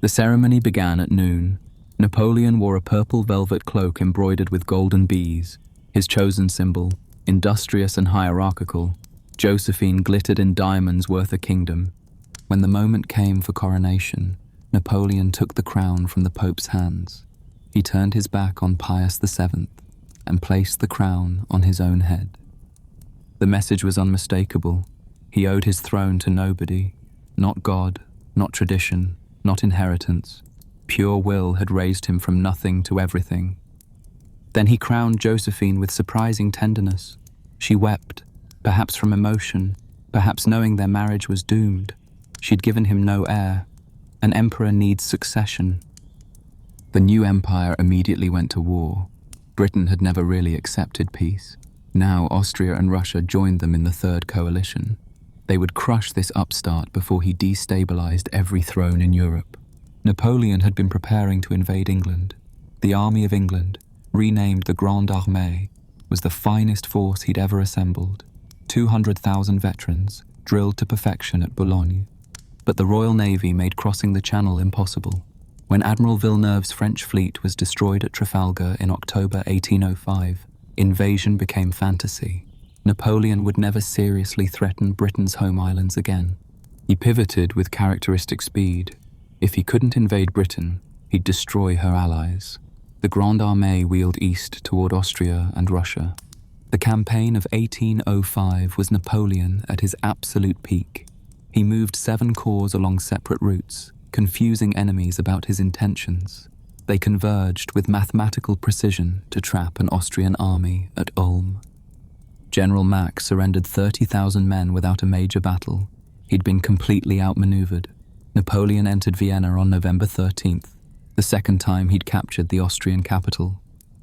The ceremony began at noon. Napoleon wore a purple velvet cloak embroidered with golden bees. His chosen symbol, industrious and hierarchical, Josephine glittered in diamonds worth a kingdom. When the moment came for coronation, Napoleon took the crown from the Pope's hands. He turned his back on Pius VII and placed the crown on his own head. The message was unmistakable. He owed his throne to nobody, not God, not tradition, not inheritance. Pure will had raised him from nothing to everything. Then he crowned Josephine with surprising tenderness. She wept, perhaps from emotion, perhaps knowing their marriage was doomed. She'd given him no heir. An emperor needs succession. The new empire immediately went to war. Britain had never really accepted peace. Now Austria and Russia joined them in the Third Coalition. They would crush this upstart before he destabilized every throne in Europe. Napoleon had been preparing to invade England. The Army of England, renamed the Grande Armée, was the finest force he'd ever assembled. 200,000 veterans, drilled to perfection at Boulogne. But the Royal Navy made crossing the Channel impossible. When Admiral Villeneuve's French fleet was destroyed at Trafalgar in October 1805, invasion became fantasy. Napoleon would never seriously threaten Britain's home islands again. He pivoted with characteristic speed. If he couldn't invade Britain, he'd destroy her allies. The Grande Armée wheeled east toward Austria and Russia. The campaign of 1805 was Napoleon at his absolute peak. He moved 7 corps along separate routes, confusing enemies about his intentions. They converged with mathematical precision to trap an Austrian army at Ulm. General Mack surrendered 30,000 men without a major battle. He'd been completely outmaneuvered. Napoleon entered Vienna on November 13th, the second time he'd captured the Austrian capital.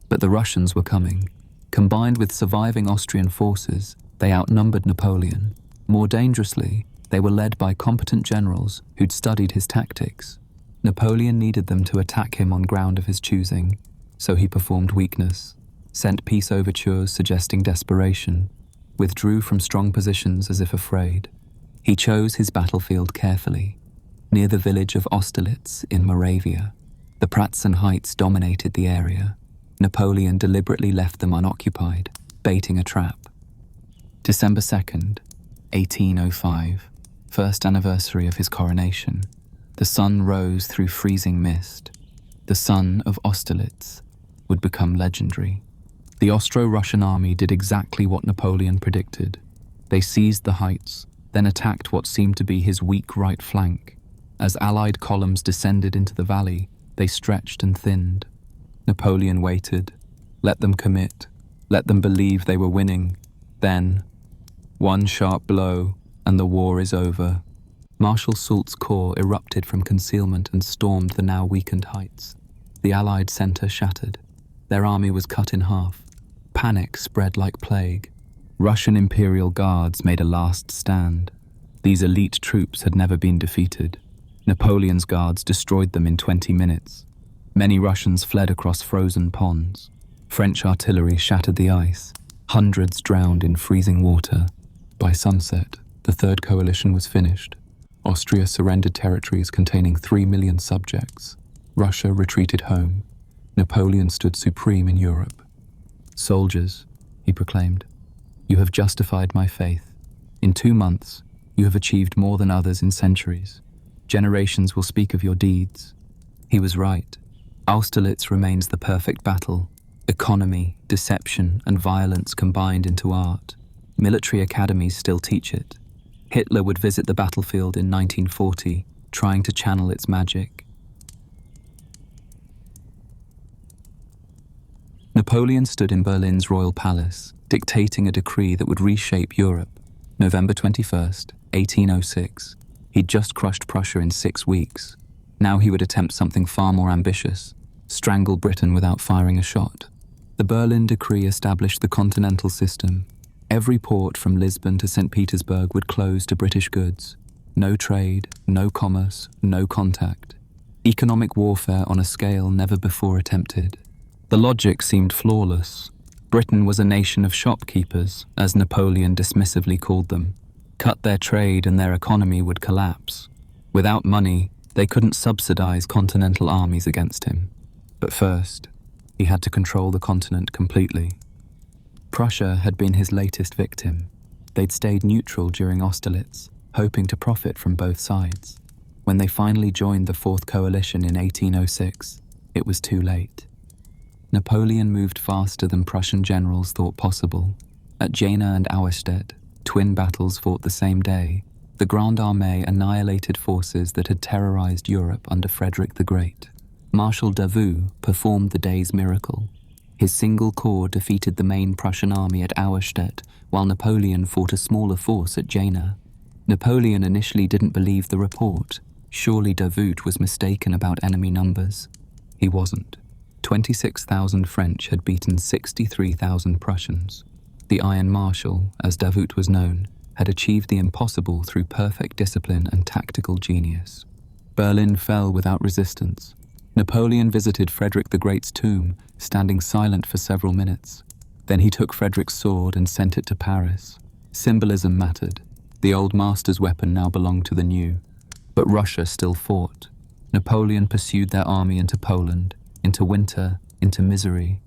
But the Russians were coming. Combined with surviving Austrian forces, they outnumbered Napoleon. More dangerously, they were led by competent generals who'd studied his tactics. Napoleon needed them to attack him on ground of his choosing, so he performed weakness, sent peace overtures suggesting desperation, withdrew from strong positions as if afraid. He chose his battlefield carefully. Near the village of Austerlitz in Moravia, the Pratzen Heights dominated the area. Napoleon deliberately left them unoccupied, baiting a trap. December 2nd, 1805, first anniversary of his coronation. The sun rose through freezing mist. The son of Austerlitz would become legendary. The Austro-Russian army did exactly what Napoleon predicted. They seized the heights, then attacked what seemed to be his weak right flank. As Allied columns descended into the valley, they stretched and thinned. Napoleon waited, let them commit, let them believe they were winning. Then, one sharp blow, and the war is over. Marshal Soult's corps erupted from concealment and stormed the now weakened heights. The Allied center shattered. Their army was cut in half. Panic spread like plague. Russian Imperial Guards made a last stand. These elite troops had never been defeated. Napoleon's guards destroyed them in 20 minutes. Many Russians fled across frozen ponds. French artillery shattered the ice. Hundreds drowned in freezing water. By sunset, the Third Coalition was finished. Austria surrendered territories containing 3 million subjects. Russia retreated home. Napoleon stood supreme in Europe. "Soldiers," he proclaimed, "you have justified my faith. In 2 months, you have achieved more than others in centuries. Generations will speak of your deeds." He was right. Austerlitz remains the perfect battle. Economy, deception, and violence combined into art. Military academies still teach it. Hitler would visit the battlefield in 1940, trying to channel its magic. Napoleon stood in Berlin's royal palace, dictating a decree that would reshape Europe. November 21st, 1806. He'd just crushed Prussia in 6 weeks. Now he would attempt something far more ambitious, strangle Britain without firing a shot. The Berlin Decree established the continental system. Every port from Lisbon to St. Petersburg would close to British goods. No trade, no commerce, no contact. Economic warfare on a scale never before attempted. The logic seemed flawless. Britain was a nation of shopkeepers, as Napoleon dismissively called them. Cut their trade and their economy would collapse. Without money, they couldn't subsidize continental armies against him. But first, he had to control the continent completely. Prussia had been his latest victim. They'd stayed neutral during Austerlitz, hoping to profit from both sides. When they finally joined the Fourth Coalition in 1806, it was too late. Napoleon moved faster than Prussian generals thought possible. At Jena and Austerlitz, twin battles fought the same day. The Grande Armée annihilated forces that had terrorized Europe under Frederick the Great. Marshal Davout performed the day's miracle. His single corps defeated the main Prussian army at Austerlitz, while Napoleon fought a smaller force at Jena. Napoleon initially didn't believe the report. Surely Davout was mistaken about enemy numbers. He wasn't. 26,000 French had beaten 63,000 Prussians. The Iron Marshal, as Davout was known, had achieved the impossible through perfect discipline and tactical genius. Berlin fell without resistance. Napoleon visited Frederick the Great's tomb, standing silent for several minutes. Then he took Frederick's sword and sent it to Paris. Symbolism mattered. The old master's weapon now belonged to the new. But Russia still fought. Napoleon pursued their army into Poland, into winter, into misery.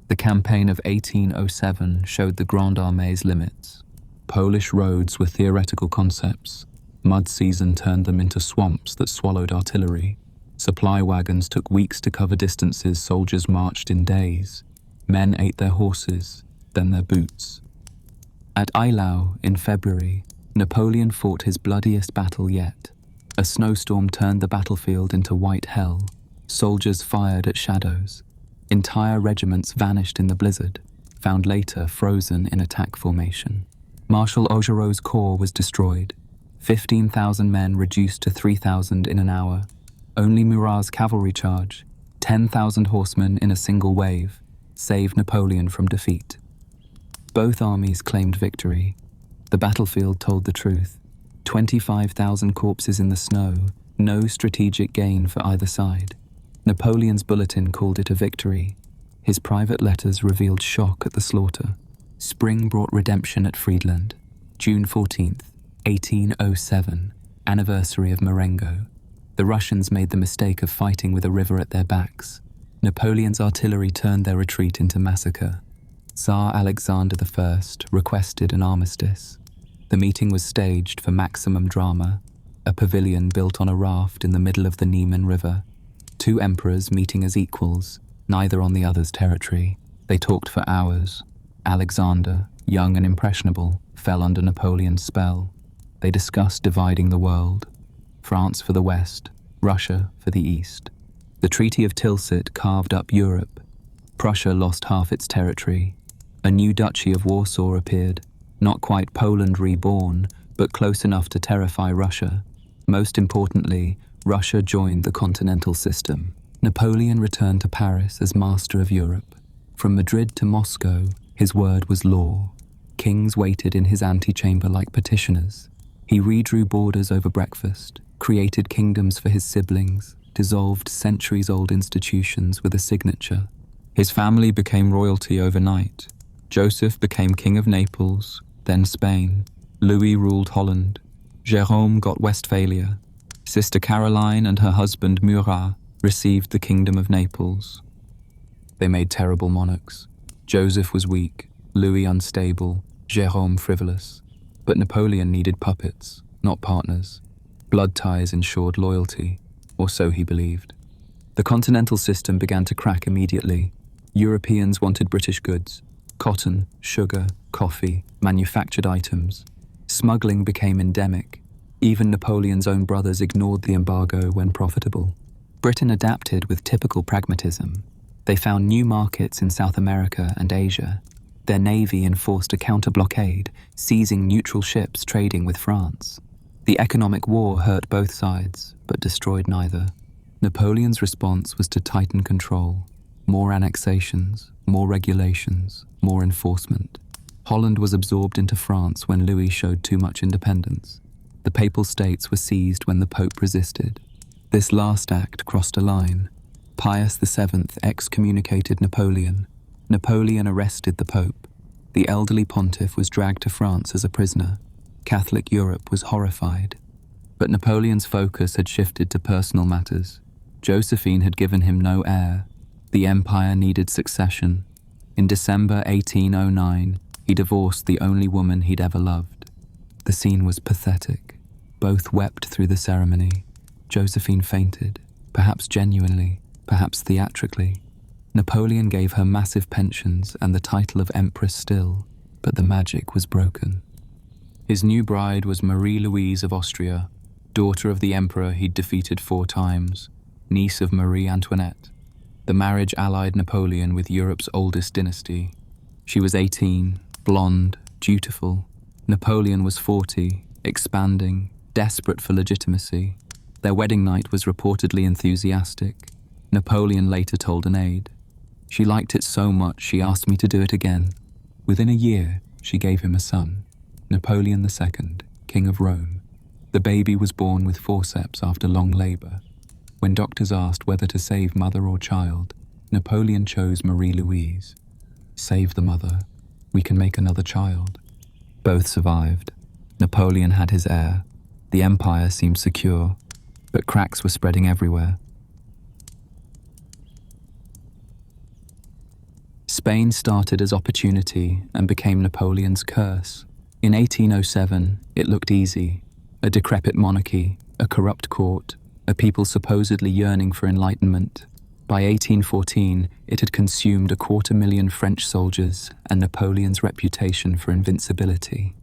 The campaign of 1807 showed the Grande Armée's limits. Polish roads were theoretical concepts. Mud season turned them into swamps that swallowed artillery. Supply wagons took weeks to cover distances soldiers marched in days. Men ate their horses, then their boots. At Eylau, in February, Napoleon fought his bloodiest battle yet. A snowstorm turned the battlefield into white hell. Soldiers fired at shadows. Entire regiments vanished in the blizzard, found later frozen in attack formation. Marshal Augereau's corps was destroyed. 15,000 men reduced to 3,000 in an hour. Only Murat's cavalry charge, 10,000 horsemen in a single wave, saved Napoleon from defeat. Both armies claimed victory. The battlefield told the truth. 25,000 corpses in the snow, no strategic gain for either side. Napoleon's bulletin called it a victory. His private letters revealed shock at the slaughter. Spring brought redemption at Friedland. June 14th, 1807, anniversary of Marengo. The Russians made the mistake of fighting with a river at their backs. Napoleon's artillery turned their retreat into massacre. Tsar Alexander I requested an armistice. The meeting was staged for maximum drama, a pavilion built on a raft in the middle of the Niemen River. Two emperors meeting as equals, neither on the other's territory. They talked for hours. Alexander, young and impressionable, fell under Napoleon's spell. They discussed dividing the world. France for the West, Russia for the East. The Treaty of Tilsit carved up Europe. Prussia lost half its territory. A new Duchy of Warsaw appeared, not quite Poland reborn, but close enough to terrify Russia. Most importantly, Russia joined the continental system. Napoleon returned to Paris as master of Europe. From Madrid to Moscow, his word was law. Kings waited in his antechamber like petitioners. He redrew borders over breakfast, created kingdoms for his siblings, dissolved centuries-old institutions with a signature. His family became royalty overnight. Joseph became king of Naples, then Spain. Louis ruled Holland. Jérôme got Westphalia. Sister Caroline and her husband Murat received the kingdom of Naples. They made terrible monarchs. Joseph was weak, Louis unstable, Jérôme frivolous. But Napoleon needed puppets, not partners. Blood ties ensured loyalty, or so he believed. The continental system began to crack immediately. Europeans wanted British goods, cotton, sugar, coffee, manufactured items. Smuggling became endemic. Even Napoleon's own brothers ignored the embargo when profitable. Britain adapted with typical pragmatism. They found new markets in South America and Asia. Their navy enforced a counter-blockade, seizing neutral ships trading with France. The economic war hurt both sides, but destroyed neither. Napoleon's response was to tighten control. More annexations, more regulations, more enforcement. Holland was absorbed into France when Louis showed too much independence. The Papal States were seized when the Pope resisted. This last act crossed a line. Pius VII excommunicated Napoleon. Napoleon arrested the Pope. The elderly pontiff was dragged to France as a prisoner. Catholic Europe was horrified. But Napoleon's focus had shifted to personal matters. Josephine had given him no heir. The empire needed succession. In December 1809, he divorced the only woman he'd ever loved. The scene was pathetic. Both wept through the ceremony. Josephine fainted, perhaps genuinely, perhaps theatrically. Napoleon gave her massive pensions and the title of Empress still, but the magic was broken. His new bride was Marie-Louise of Austria, daughter of the emperor he'd defeated 4 times, niece of Marie Antoinette. The marriage allied Napoleon with Europe's oldest dynasty. She was 18, blonde, dutiful. Napoleon was 40, expanding, desperate for legitimacy. Their wedding night was reportedly enthusiastic. Napoleon later told an aide, "She liked it so much she asked me to do it again." Within a year, she gave him a son, Napoleon II, King of Rome. The baby was born with forceps after long labor. When doctors asked whether to save mother or child, Napoleon chose Marie-Louise. "Save the mother. We can make another child." Both survived. Napoleon had his heir. The empire seemed secure, but cracks were spreading everywhere. Spain started as opportunity and became Napoleon's curse. In 1807, it looked easy. A decrepit monarchy, a corrupt court, a people supposedly yearning for enlightenment. By 1814, it had consumed 250,000 French soldiers and Napoleon's reputation for invincibility.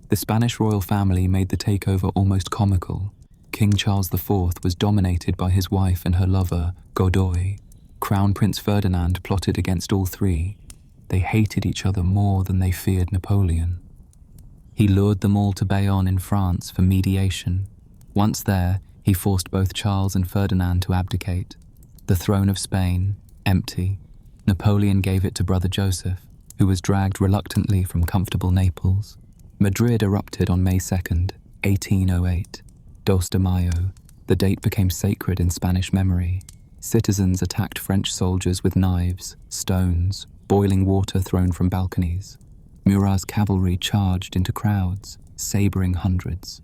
The Spanish royal family made the takeover almost comical. King Charles IV was dominated by his wife and her lover, Godoy. Crown Prince Ferdinand plotted against all 3. They hated each other more than they feared Napoleon. He lured them all to Bayonne in France for mediation. Once there, he forced both Charles and Ferdinand to abdicate. The throne of Spain, empty. Napoleon gave it to brother Joseph, who was dragged reluctantly from comfortable Naples. Madrid erupted on May 2nd, 1808. Dos de Mayo. The date became sacred in Spanish memory. Citizens attacked French soldiers with knives, stones, boiling water thrown from balconies. Murat's cavalry charged into crowds, sabering hundreds.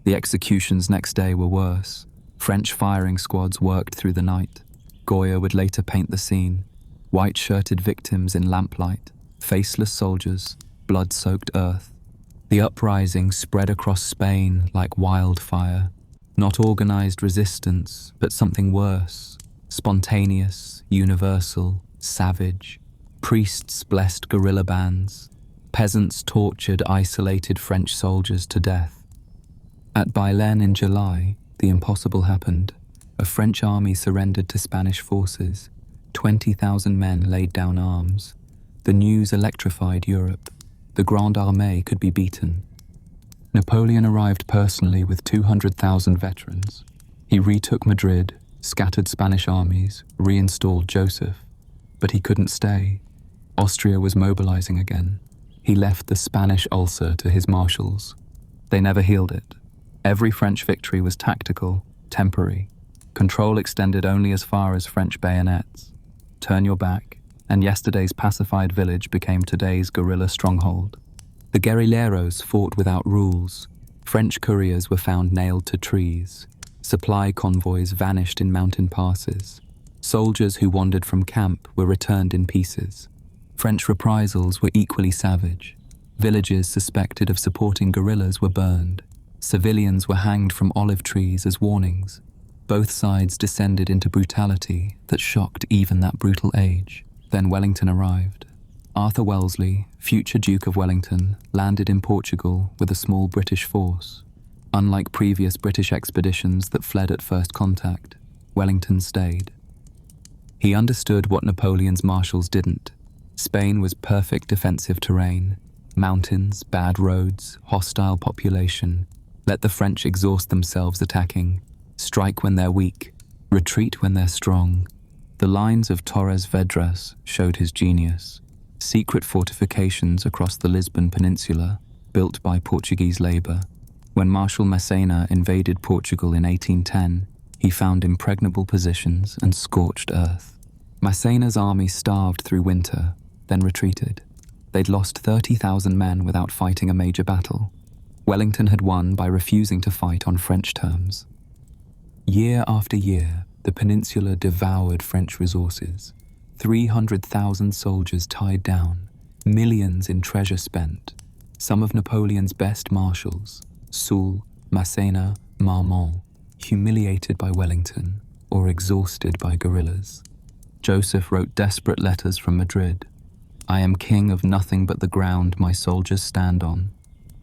The executions next day were worse. French firing squads worked through the night. Goya would later paint the scene. White-shirted victims in lamplight, faceless soldiers, blood-soaked earth. The uprising spread across Spain like wildfire. Not organized resistance, but something worse. Spontaneous, universal, savage. Priests blessed guerrilla bands. Peasants tortured isolated French soldiers to death. At Bayonne in July, the impossible happened. A French army surrendered to Spanish forces. 20,000 men laid down arms. The news electrified Europe. The Grande Armée could be beaten. Napoleon arrived personally with 200,000 veterans. He retook Madrid, scattered Spanish armies, reinstalled Joseph. But he couldn't stay. Austria was mobilizing again. He left the Spanish ulcer to his marshals. They never healed it. Every French victory was tactical, temporary. Control extended only as far as French bayonets. Turn your back, and yesterday's pacified village became today's guerrilla stronghold. The guerrilleros fought without rules. French couriers were found nailed to trees. Supply convoys vanished in mountain passes. Soldiers who wandered from camp were returned in pieces. French reprisals were equally savage. Villages suspected of supporting guerrillas were burned. Civilians were hanged from olive trees as warnings. Both sides descended into brutality that shocked even that brutal age. Then Wellington arrived. Arthur Wellesley, future Duke of Wellington, landed in Portugal with a small British force. Unlike previous British expeditions that fled at first contact, Wellington stayed. He understood what Napoleon's marshals didn't. Spain was perfect defensive terrain. Mountains, bad roads, hostile population. Let the French exhaust themselves attacking. Strike when they're weak, retreat when they're strong. The lines of Torres Vedras showed his genius. secret fortifications across the Lisbon Peninsula, built by Portuguese labour. When Marshal Massena invaded Portugal in 1810, he found impregnable positions and scorched earth. Massena's army starved through winter, then retreated. They'd lost 30,000 men without fighting a major battle. Wellington had won by refusing to fight on French terms. Year after year, the peninsula devoured French resources. 300,000 soldiers tied down, millions in treasure spent. Some of Napoleon's best marshals, Soult, Massena, Marmont, humiliated by Wellington or exhausted by guerrillas. Joseph wrote desperate letters from Madrid. "I am king of nothing but the ground my soldiers stand on."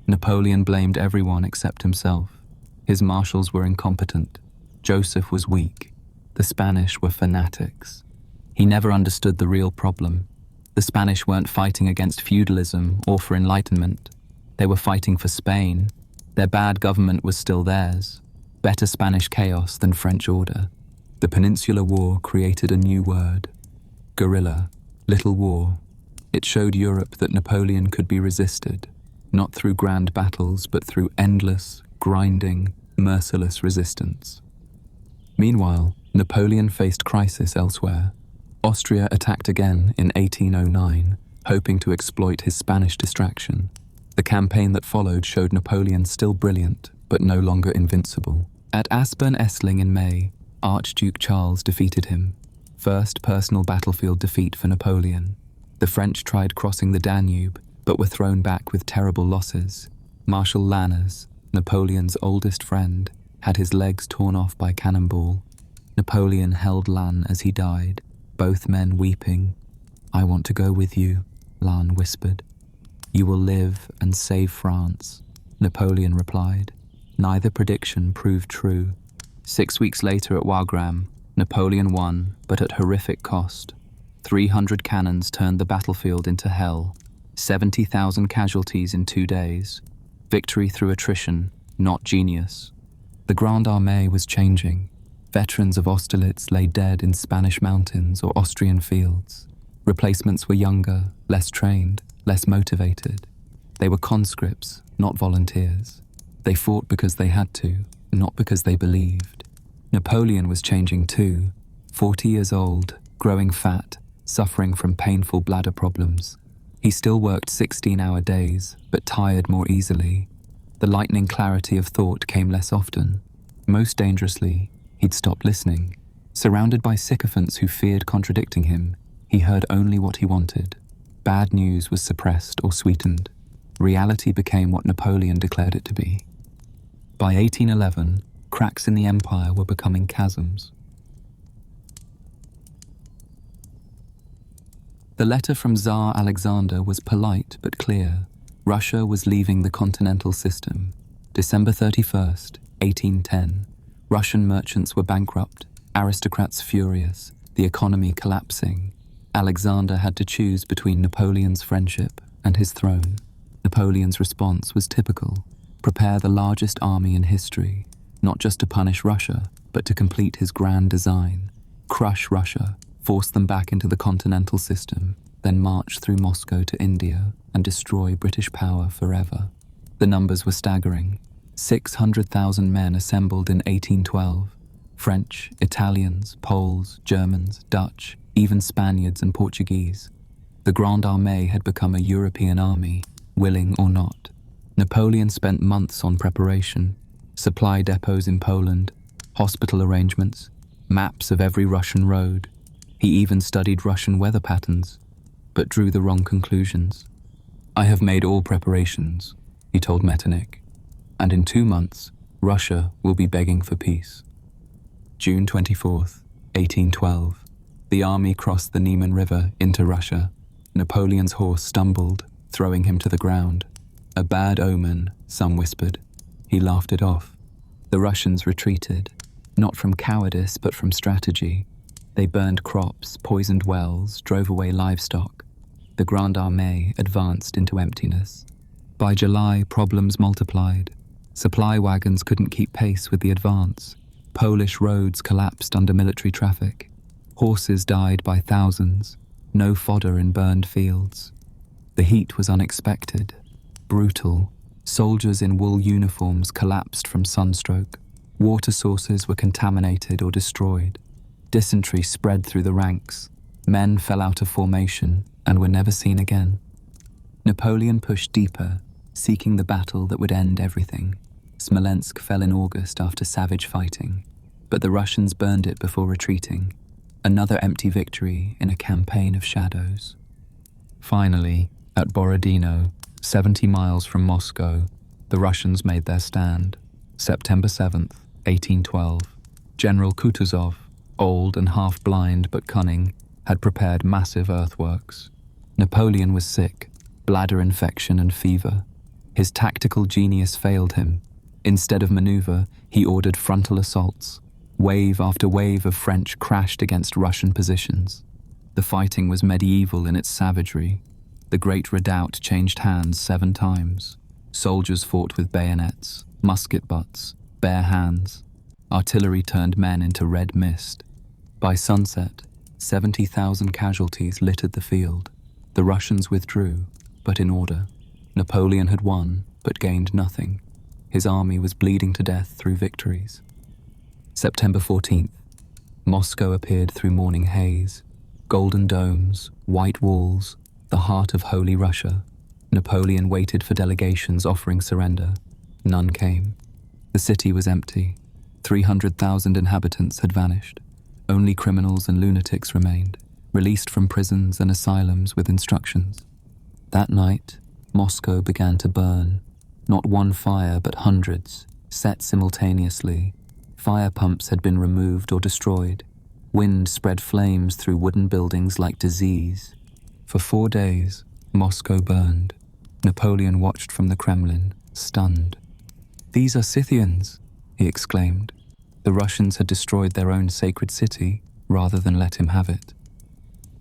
Napoleon blamed everyone except himself. His marshals were incompetent. Joseph was weak. The Spanish were fanatics. He never understood the real problem. The Spanish weren't fighting against feudalism or for enlightenment. They were fighting for Spain. Their bad government was still theirs. Better Spanish chaos than French order. The Peninsular War created a new word. Guerrilla, little war. It showed Europe that Napoleon could be resisted, not through grand battles, but through endless, grinding, merciless resistance. Meanwhile, Napoleon faced crisis elsewhere. Austria attacked again in 1809, hoping to exploit his Spanish distraction. The campaign that followed showed Napoleon still brilliant, but no longer invincible. At Aspern-Essling in May, Archduke Charles defeated him. First personal battlefield defeat for Napoleon. The French tried crossing the Danube, but were thrown back with terrible losses. Marshal Lannes, Napoleon's oldest friend, had his legs torn off by cannonball. Napoleon held Lannes as he died, both men weeping. "I want to go with you," Lannes whispered. "You will live and save France," Napoleon replied. Neither prediction proved true. 6 weeks later at Wagram, Napoleon won, but at horrific cost. 300 cannons turned the battlefield into hell. 70,000 casualties in 2 days. Victory through attrition, not genius. The Grande Armée was changing. Veterans of Austerlitz lay dead in Spanish mountains or Austrian fields. Replacements were younger, less trained, less motivated. They were conscripts, not volunteers. They fought because they had to, not because they believed. Napoleon was changing too. 40 years old, growing fat, suffering from painful bladder problems. He still worked 16-hour days, but tired more easily. The lightning clarity of thought came less often. Most dangerously, he'd stopped listening. Surrounded by sycophants who feared contradicting him, he heard only what he wanted. Bad news was suppressed or sweetened. Reality became what Napoleon declared it to be. By 1811, cracks in the empire were becoming chasms. The letter from Tsar Alexander was polite but clear. Russia was leaving the continental system. December 31st, 1810. Russian merchants were bankrupt, aristocrats furious, the economy collapsing. Alexander had to choose between Napoleon's friendship and his throne. Napoleon's response was typical. Prepare the largest army in history, not just to punish Russia, but to complete his grand design. Crush Russia, force them back into the continental system, then march through Moscow to India and destroy British power forever. The numbers were staggering. 600,000 men assembled in 1812. French, Italians, Poles, Germans, Dutch, even Spaniards and Portuguese. The Grande Armée had become a European army, willing or not. Napoleon spent months on preparation. Supply depots in Poland, hospital arrangements, maps of every Russian road. He even studied Russian weather patterns, but drew the wrong conclusions. "I have made all preparations," he told Metternich, "and in 2 months, Russia will be begging for peace." June 24th, 1812. The army crossed the Niemen River into Russia. Napoleon's horse stumbled, throwing him to the ground. A bad omen, some whispered. He laughed it off. The Russians retreated, not from cowardice but from strategy. They burned crops, poisoned wells, drove away livestock. The Grande Armée advanced into emptiness. By July, problems multiplied. Supply wagons couldn't keep pace with the advance. Polish roads collapsed under military traffic. Horses died by thousands. no fodder in burned fields. The heat was unexpected, brutal. Soldiers in wool uniforms collapsed from sunstroke. Water sources were contaminated or destroyed. Dysentery spread through the ranks. Men fell out of formation and were never seen again. Napoleon pushed deeper, seeking the battle that would end everything. Smolensk fell in August after savage fighting, but the Russians burned it before retreating. Another empty victory in a campaign of shadows. Finally, at Borodino, 70 miles from Moscow, the Russians made their stand. September 7th, 1812. General Kutuzov, old and half-blind but cunning, had prepared massive earthworks. Napoleon was sick, bladder infection and fever. His tactical genius failed him. Instead of maneuver, he ordered frontal assaults. Wave after wave of French crashed against Russian positions. The fighting was medieval in its savagery. The great redoubt changed hands 7 times. Soldiers fought with bayonets, musket butts, bare hands. Artillery turned men into red mist. By sunset, 70,000 casualties littered the field. The Russians withdrew, but in order. Napoleon had won, but gained nothing. His army was bleeding to death through victories. September 14th. Moscow appeared through morning haze. Golden domes, white walls, the heart of Holy Russia. Napoleon waited for delegations offering surrender. None came. The city was empty. 300,000 inhabitants had vanished. Only criminals and lunatics remained, released from prisons and asylums with instructions. That night, Moscow began to burn. Not one fire, but hundreds, set simultaneously. Fire pumps had been removed or destroyed. Wind spread flames through wooden buildings like disease. For 4 days, Moscow burned. Napoleon watched from the Kremlin, stunned. "These are Scythians," he exclaimed. The Russians had destroyed their own sacred city rather than let him have it.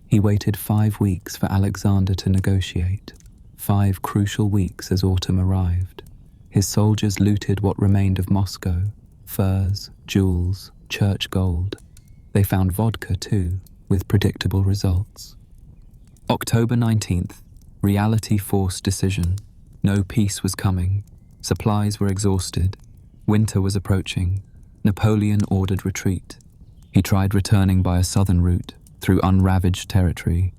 He waited 5 weeks for Alexander to negotiate. 5 crucial weeks as autumn arrived. His soldiers looted what remained of Moscow: furs, jewels, church gold. They found vodka too, with predictable results. October 19th, reality forced decision. No peace was coming. Supplies were exhausted. Winter was approaching. Napoleon ordered retreat. He tried returning by a southern route, through unravaged territory,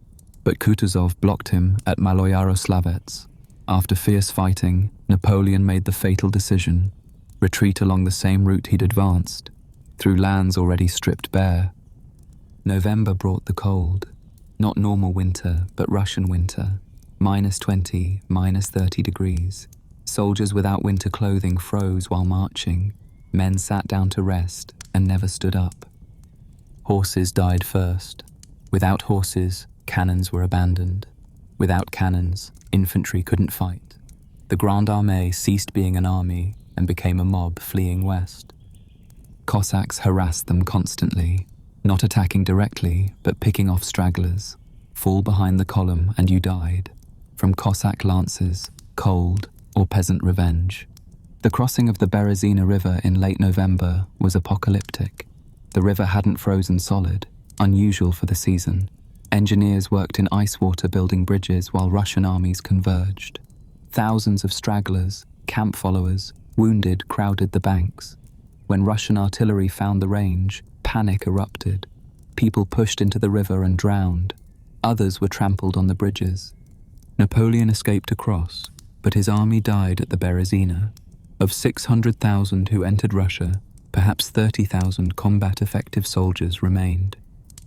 but Kutuzov blocked him at Maloyaroslavets. After fierce fighting, Napoleon made the fatal decision: retreat along the same route he'd advanced, through lands already stripped bare. November brought the cold. Not normal winter, but Russian winter. -20, -30 degrees. Soldiers without winter clothing froze while marching. Men sat down to rest and never stood up. Horses died first. Without horses, cannons were abandoned. Without cannons, infantry couldn't fight. The Grande Armée ceased being an army and became a mob fleeing west. Cossacks harassed them constantly, not attacking directly, but picking off stragglers. Fall behind the column and you died, from Cossack lances, cold, or peasant revenge. The crossing of the Berezina River in late November was apocalyptic. The river hadn't frozen solid, unusual for the season. Engineers worked in ice water building bridges while Russian armies converged. Thousands of stragglers, camp followers, wounded crowded the banks. When Russian artillery found the range, panic erupted. People pushed into the river and drowned. Others were trampled on the bridges. Napoleon escaped across, but his army died at the Berezina. Of 600,000 who entered Russia, perhaps 30,000 combat-effective soldiers remained.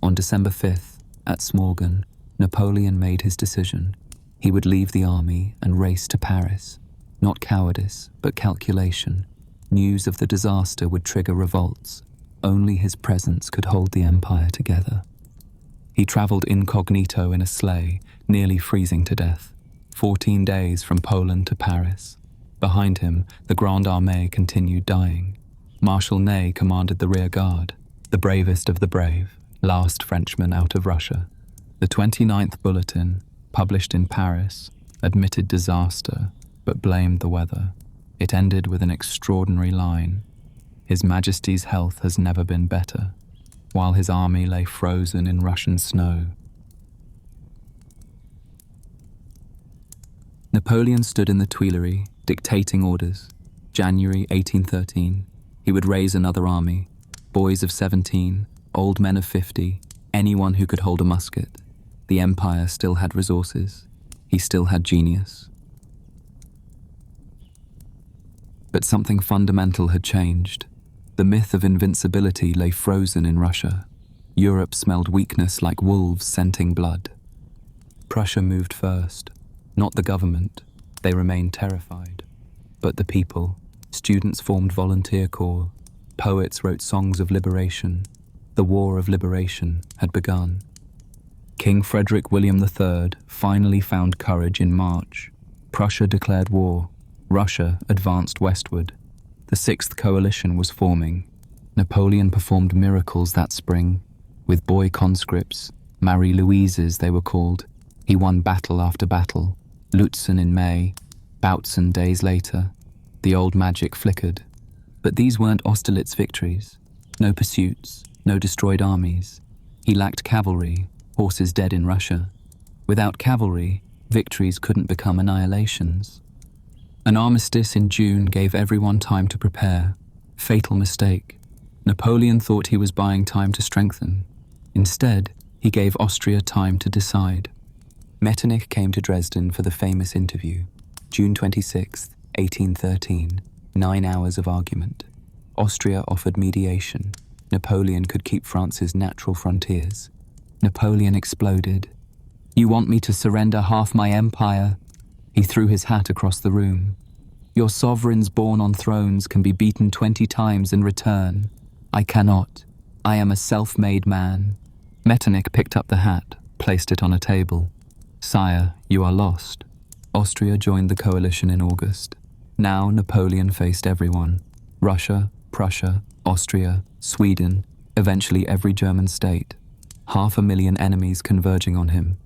On December 5th, at Smorgon, Napoleon made his decision. He would leave the army and race to Paris. Not cowardice, but calculation. News of the disaster would trigger revolts. Only his presence could hold the empire together. He traveled incognito in a sleigh, nearly freezing to death. 14 days from Poland to Paris. Behind him, the Grande Armée continued dying. Marshal Ney commanded the rear guard, the bravest of the brave, last Frenchman out of Russia. The 29th Bulletin, published in Paris, admitted disaster, but blamed the weather. It ended with an extraordinary line: "His Majesty's health has never been better," while his army lay frozen in Russian snow. Napoleon stood in the Tuileries, dictating orders. January 1813, he would raise another army. Boys of 17, old men of 50, anyone who could hold a musket. The empire still had resources. He still had genius. But something fundamental had changed. The myth of invincibility lay frozen in Russia. Europe smelled weakness like wolves scenting blood. Prussia moved first. Not the government. They remained terrified. But the people. Students formed volunteer corps. Poets wrote songs of liberation. The War of Liberation had begun. King Frederick William III finally found courage in March. Prussia declared war. Russia advanced westward. The Sixth Coalition was forming. Napoleon performed miracles that spring. With boy conscripts, Marie Louises they were called, he won battle after battle. Lutzen in May, Bautzen days later. The old magic flickered. But these weren't Austerlitz victories. No pursuits, no destroyed armies. He lacked cavalry, horses dead in Russia. Without cavalry, victories couldn't become annihilations. An armistice in June gave everyone time to prepare. Fatal mistake. Napoleon thought he was buying time to strengthen. Instead, he gave Austria time to decide. Metternich came to Dresden for the famous interview. June 26, 1813, 9 hours of argument. Austria offered mediation. Napoleon could keep France's natural frontiers. Napoleon exploded. "You want me to surrender half my empire?" He threw his hat across the room. "Your sovereigns born on thrones can be beaten 20 times in return. I cannot. I am a self-made man." Metternich picked up the hat, placed it on a table. "Sire, you are lost." Austria joined the coalition in August. Now Napoleon faced everyone. Russia, Prussia, Austria, Sweden, eventually every German state. 500,000 enemies converging on him.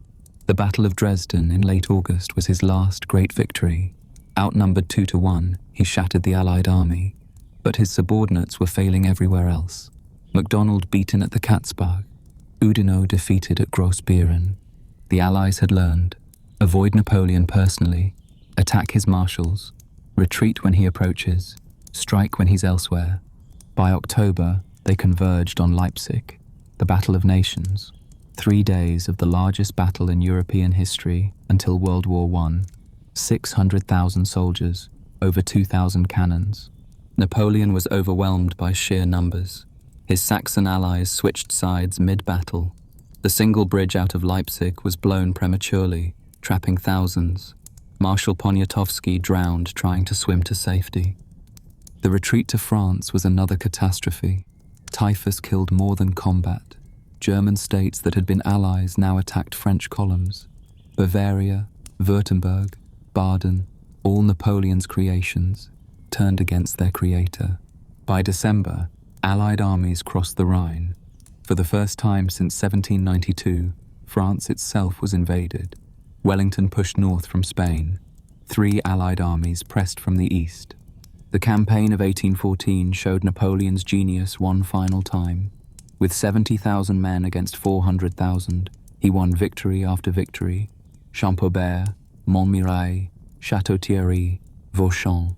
The Battle of Dresden in late August was his last great victory. Outnumbered 2-1, he shattered the Allied army. But his subordinates were failing everywhere else. MacDonald beaten at the Katzbach. Oudinot defeated at Grossbeeren. The Allies had learned. Avoid Napoleon personally. Attack his marshals. Retreat when he approaches. Strike when he's elsewhere. By October, they converged on Leipzig, the Battle of Nations. 3 days of the largest battle in European history until World War I. 600,000 soldiers, over 2,000 cannons. Napoleon was overwhelmed by sheer numbers. His Saxon allies switched sides mid-battle. The single bridge out of Leipzig was blown prematurely, trapping thousands. Marshal Poniatowski drowned trying to swim to safety. The retreat to France was another catastrophe. Typhus killed more than combat. German states that had been allies now attacked French columns. Bavaria, Württemberg, Baden, all Napoleon's creations, turned against their creator. By December, Allied armies crossed the Rhine. For the first time since 1792, France itself was invaded. Wellington pushed north from Spain. 3 Allied armies pressed from the east. The campaign of 1814 showed Napoleon's genius one final time. With 70,000 men against 400,000, he won victory after victory. Champaubert, Montmirail, Château-Thierry, Vauchamp.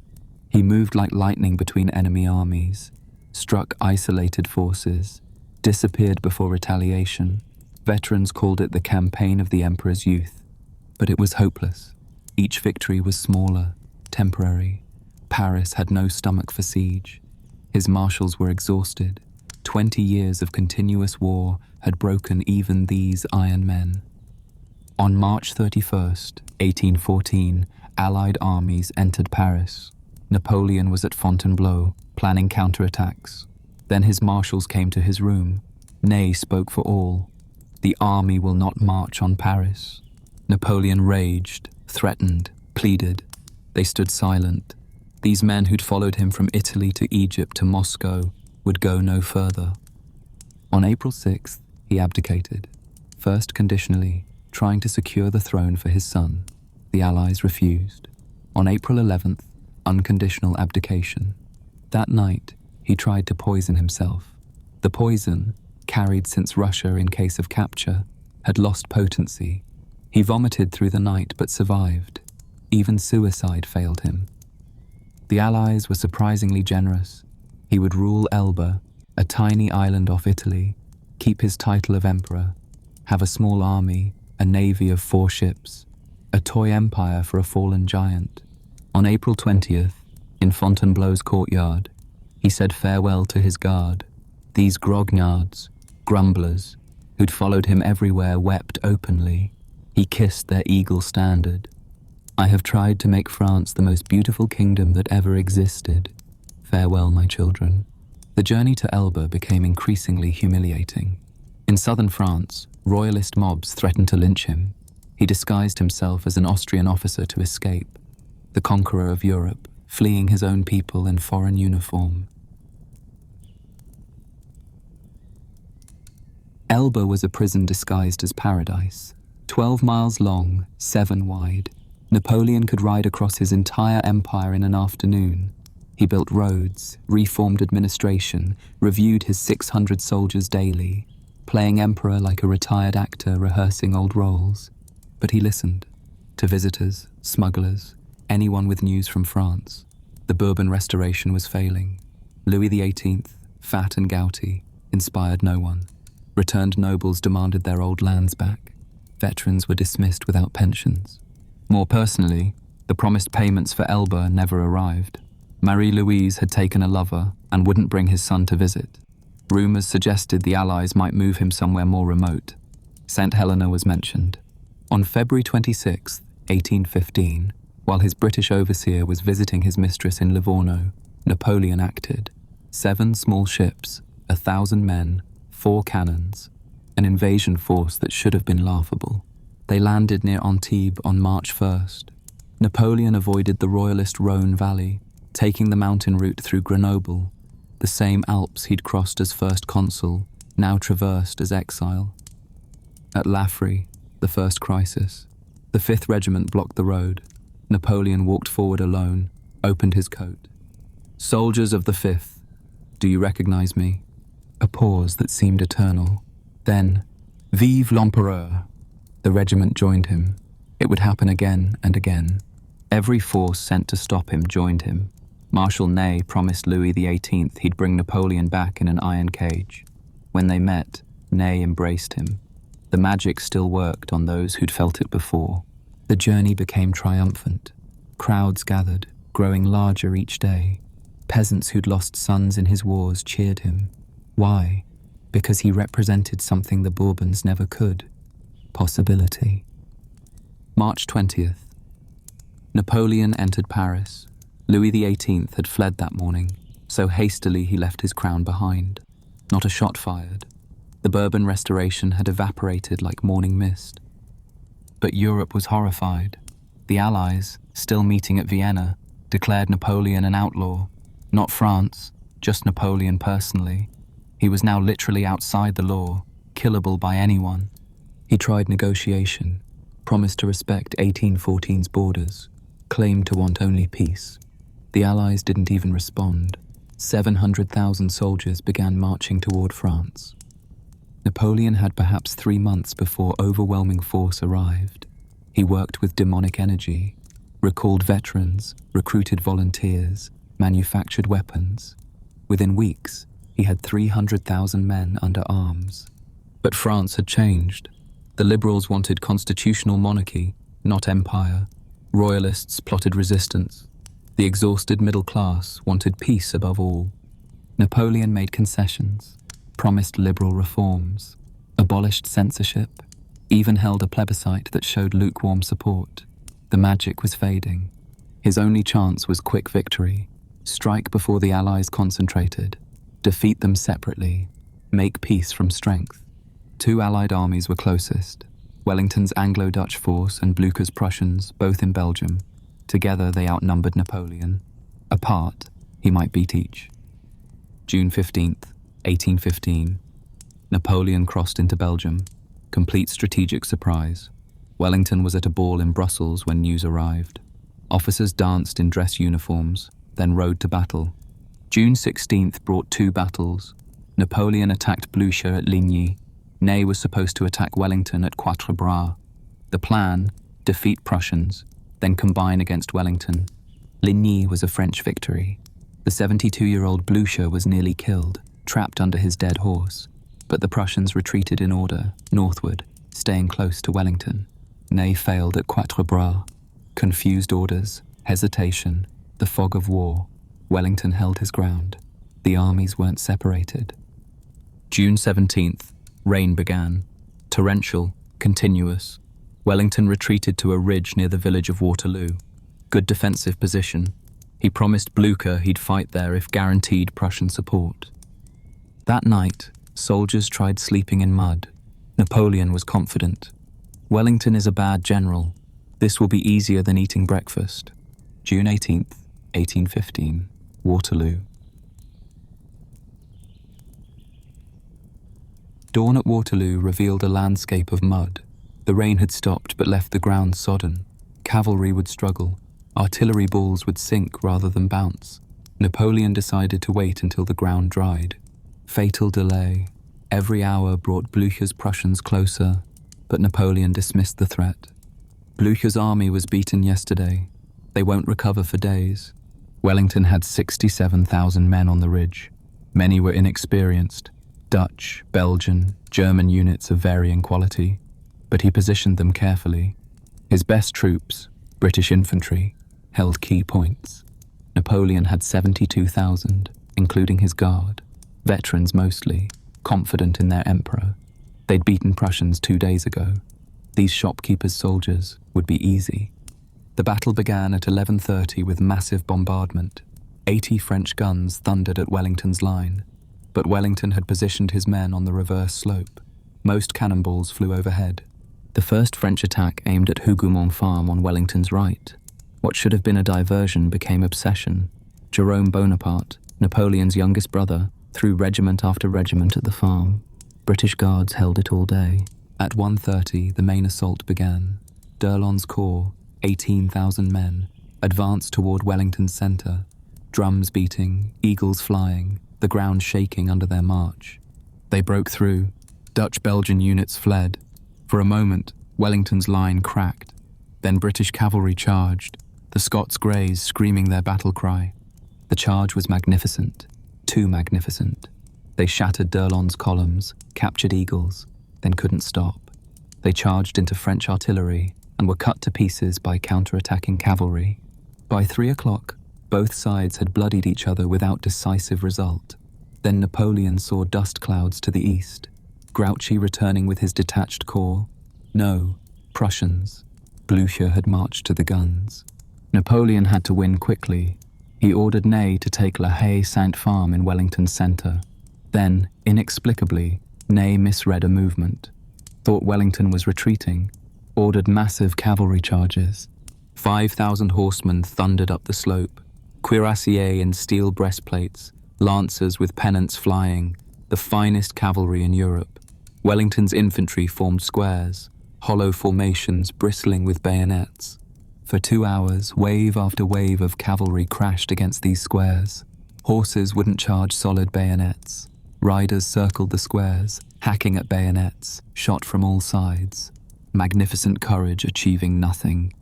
He moved like lightning between enemy armies, struck isolated forces, disappeared before retaliation. Veterans called it the campaign of the Emperor's youth. But it was hopeless. Each victory was smaller, temporary. Paris had no stomach for siege. His marshals were exhausted. 20 years of continuous war had broken even these iron men. On March 31st, 1814, Allied armies entered Paris. Napoleon was at Fontainebleau, planning counterattacks. Then his marshals came to his room. Ney spoke for all. "The army will not march on Paris." Napoleon raged, threatened, pleaded. They stood silent. These men who'd followed him from Italy to Egypt to Moscow would go no further. On April 6th, he abdicated, first conditionally, trying to secure the throne for his son. The Allies refused. On April 11th, unconditional abdication. That night, he tried to poison himself. The poison, carried since Russia in case of capture, had lost potency. He vomited through the night but survived. Even suicide failed him. The Allies were surprisingly generous. He would rule Elba, a tiny island off Italy, keep his title of emperor, have a small army, a navy of 4 ships, a toy empire for a fallen giant. On April 20th, in Fontainebleau's courtyard, he said farewell to his guard. These grognards, grumblers, who'd followed him everywhere, wept openly. He kissed their eagle standard. "I have tried to make France the most beautiful kingdom that ever existed. Farewell, my children." The journey to Elba became increasingly humiliating. In southern France, royalist mobs threatened to lynch him. He disguised himself as an Austrian officer to escape, the conqueror of Europe, fleeing his own people in foreign uniform. Elba was a prison disguised as paradise. 12 miles long, 7 wide, Napoleon could ride across his entire empire in an afternoon. He built roads, reformed administration, reviewed his 600 soldiers daily, playing emperor like a retired actor rehearsing old roles. But he listened to visitors, smugglers, anyone with news from France. The Bourbon Restoration was failing. Louis XVIII, fat and gouty, inspired no one. Returned nobles demanded their old lands back. Veterans were dismissed without pensions. More personally, the promised payments for Elba never arrived. Marie-Louise had taken a lover and wouldn't bring his son to visit. Rumors suggested the Allies might move him somewhere more remote. St. Helena was mentioned. On February 26, 1815, while his British overseer was visiting his mistress in Livorno, Napoleon acted. 7 small ships, 1,000 men, 4 cannons, an invasion force that should have been laughable. They landed near Antibes on March 1st. Napoleon avoided the royalist Rhône Valley, taking the mountain route through Grenoble, the same Alps he'd crossed as first consul, now traversed as exile. At Laffrey, the first crisis, the 5th Regiment blocked the road. Napoleon walked forward alone, opened his coat. "Soldiers of the 5th, do you recognize me?" A pause that seemed eternal. Then, "Vive l'Empereur!" The regiment joined him. It would happen again and again. Every force sent to stop him joined him. Marshal Ney promised Louis XVIII he'd bring Napoleon back in an iron cage. When they met, Ney embraced him. The magic still worked on those who'd felt it before. The journey became triumphant. Crowds gathered, growing larger each day. Peasants who'd lost sons in his wars cheered him. Why? Because he represented something the Bourbons never could. Possibility. March 20th. Napoleon entered Paris. Louis XVIII had fled that morning, so hastily he left his crown behind. Not a shot fired. The Bourbon Restoration had evaporated like morning mist. But Europe was horrified. The Allies, still meeting at Vienna, declared Napoleon an outlaw. Not France, just Napoleon personally. He was now literally outside the law, killable by anyone. He tried negotiation, promised to respect 1814's borders, claimed to want only peace. The Allies didn't even respond. 700,000 soldiers began marching toward France. Napoleon had perhaps 3 months before overwhelming force arrived. He worked with demonic energy, recalled veterans, recruited volunteers, manufactured weapons. Within weeks, he had 300,000 men under arms. But France had changed. The liberals wanted constitutional monarchy, not empire. Royalists plotted resistance. The exhausted middle class wanted peace above all. Napoleon made concessions, promised liberal reforms, abolished censorship, even held a plebiscite that showed lukewarm support. The magic was fading. His only chance was quick victory. Strike before the Allies concentrated. Defeat them separately. Make peace from strength. 2 Allied armies were closest. Wellington's Anglo-Dutch force and Blucher's Prussians, both in Belgium. Together they outnumbered Napoleon. Apart, he might beat each. June 15th, 1815. Napoleon crossed into Belgium. Complete strategic surprise. Wellington was at a ball in Brussels when news arrived. Officers danced in dress uniforms, then rode to battle. June 16th brought 2 battles. Napoleon attacked Blucher at Ligny. Ney was supposed to attack Wellington at Quatre Bras. The plan, defeat Prussians, then combine against Wellington. Ligny was a French victory. The 72-year-old Blücher was nearly killed, trapped under his dead horse, but the Prussians retreated in order, northward, staying close to Wellington. Ney failed at Quatre Bras. Confused orders, hesitation, the fog of war. Wellington held his ground. The armies weren't separated. June 17th, rain began. Torrential, continuous. Wellington retreated to a ridge near the village of Waterloo. Good defensive position. He promised Blücher he'd fight there if guaranteed Prussian support. That night, soldiers tried sleeping in mud. Napoleon was confident. Wellington is a bad general. This will be easier than eating breakfast. June 18th, 1815, Waterloo. Dawn at Waterloo revealed a landscape of mud. The rain had stopped but left the ground sodden. Cavalry would struggle. Artillery balls would sink rather than bounce. Napoleon decided to wait until the ground dried. Fatal delay. Every hour brought Blücher's Prussians closer, but Napoleon dismissed the threat. Blücher's army was beaten yesterday. They won't recover for days. Wellington had 67,000 men on the ridge. Many were inexperienced. Dutch, Belgian, German units of varying quality, but he positioned them carefully. His best troops, British infantry, held key points. Napoleon had 72,000, including his guard, veterans mostly, confident in their emperor. They'd beaten Prussians 2 days ago. These shopkeepers' soldiers would be easy. The battle began at 11:30 with massive bombardment. 80 French guns thundered at Wellington's line, but Wellington had positioned his men on the reverse slope. Most cannonballs flew overhead. The first French attack aimed at Hougoumont Farm on Wellington's right. What should have been a diversion became obsession. Jerome Bonaparte, Napoleon's youngest brother, threw regiment after regiment at the farm. British guards held it all day. At 1:30, the main assault began. D'Erlon's corps, 18,000 men, advanced toward Wellington's centre. Drums beating, eagles flying, the ground shaking under their march. They broke through. Dutch-Belgian units fled. For a moment, Wellington's line cracked. Then British cavalry charged, the Scots Greys screaming their battle cry. The charge was magnificent, too magnificent. They shattered D'Erlon's columns, captured eagles, then couldn't stop. They charged into French artillery and were cut to pieces by counter-attacking cavalry. By 3 o'clock, both sides had bloodied each other without decisive result. Then Napoleon saw dust clouds to the east. Grouchy returning with his detached corps. No, Prussians. Blücher had marched to the guns. Napoleon had to win quickly. He ordered Ney to take La Haye-Sainte-Farm in Wellington's centre. Then, inexplicably, Ney misread a movement, thought Wellington was retreating, ordered massive cavalry charges. 5,000 horsemen thundered up the slope, cuirassiers in steel breastplates, lancers with pennants flying, the finest cavalry in Europe. Wellington's infantry formed squares, hollow formations bristling with bayonets. For 2 hours, wave after wave of cavalry crashed against these squares. Horses wouldn't charge solid bayonets. Riders circled the squares, hacking at bayonets, shot from all sides. Magnificent courage achieving nothing.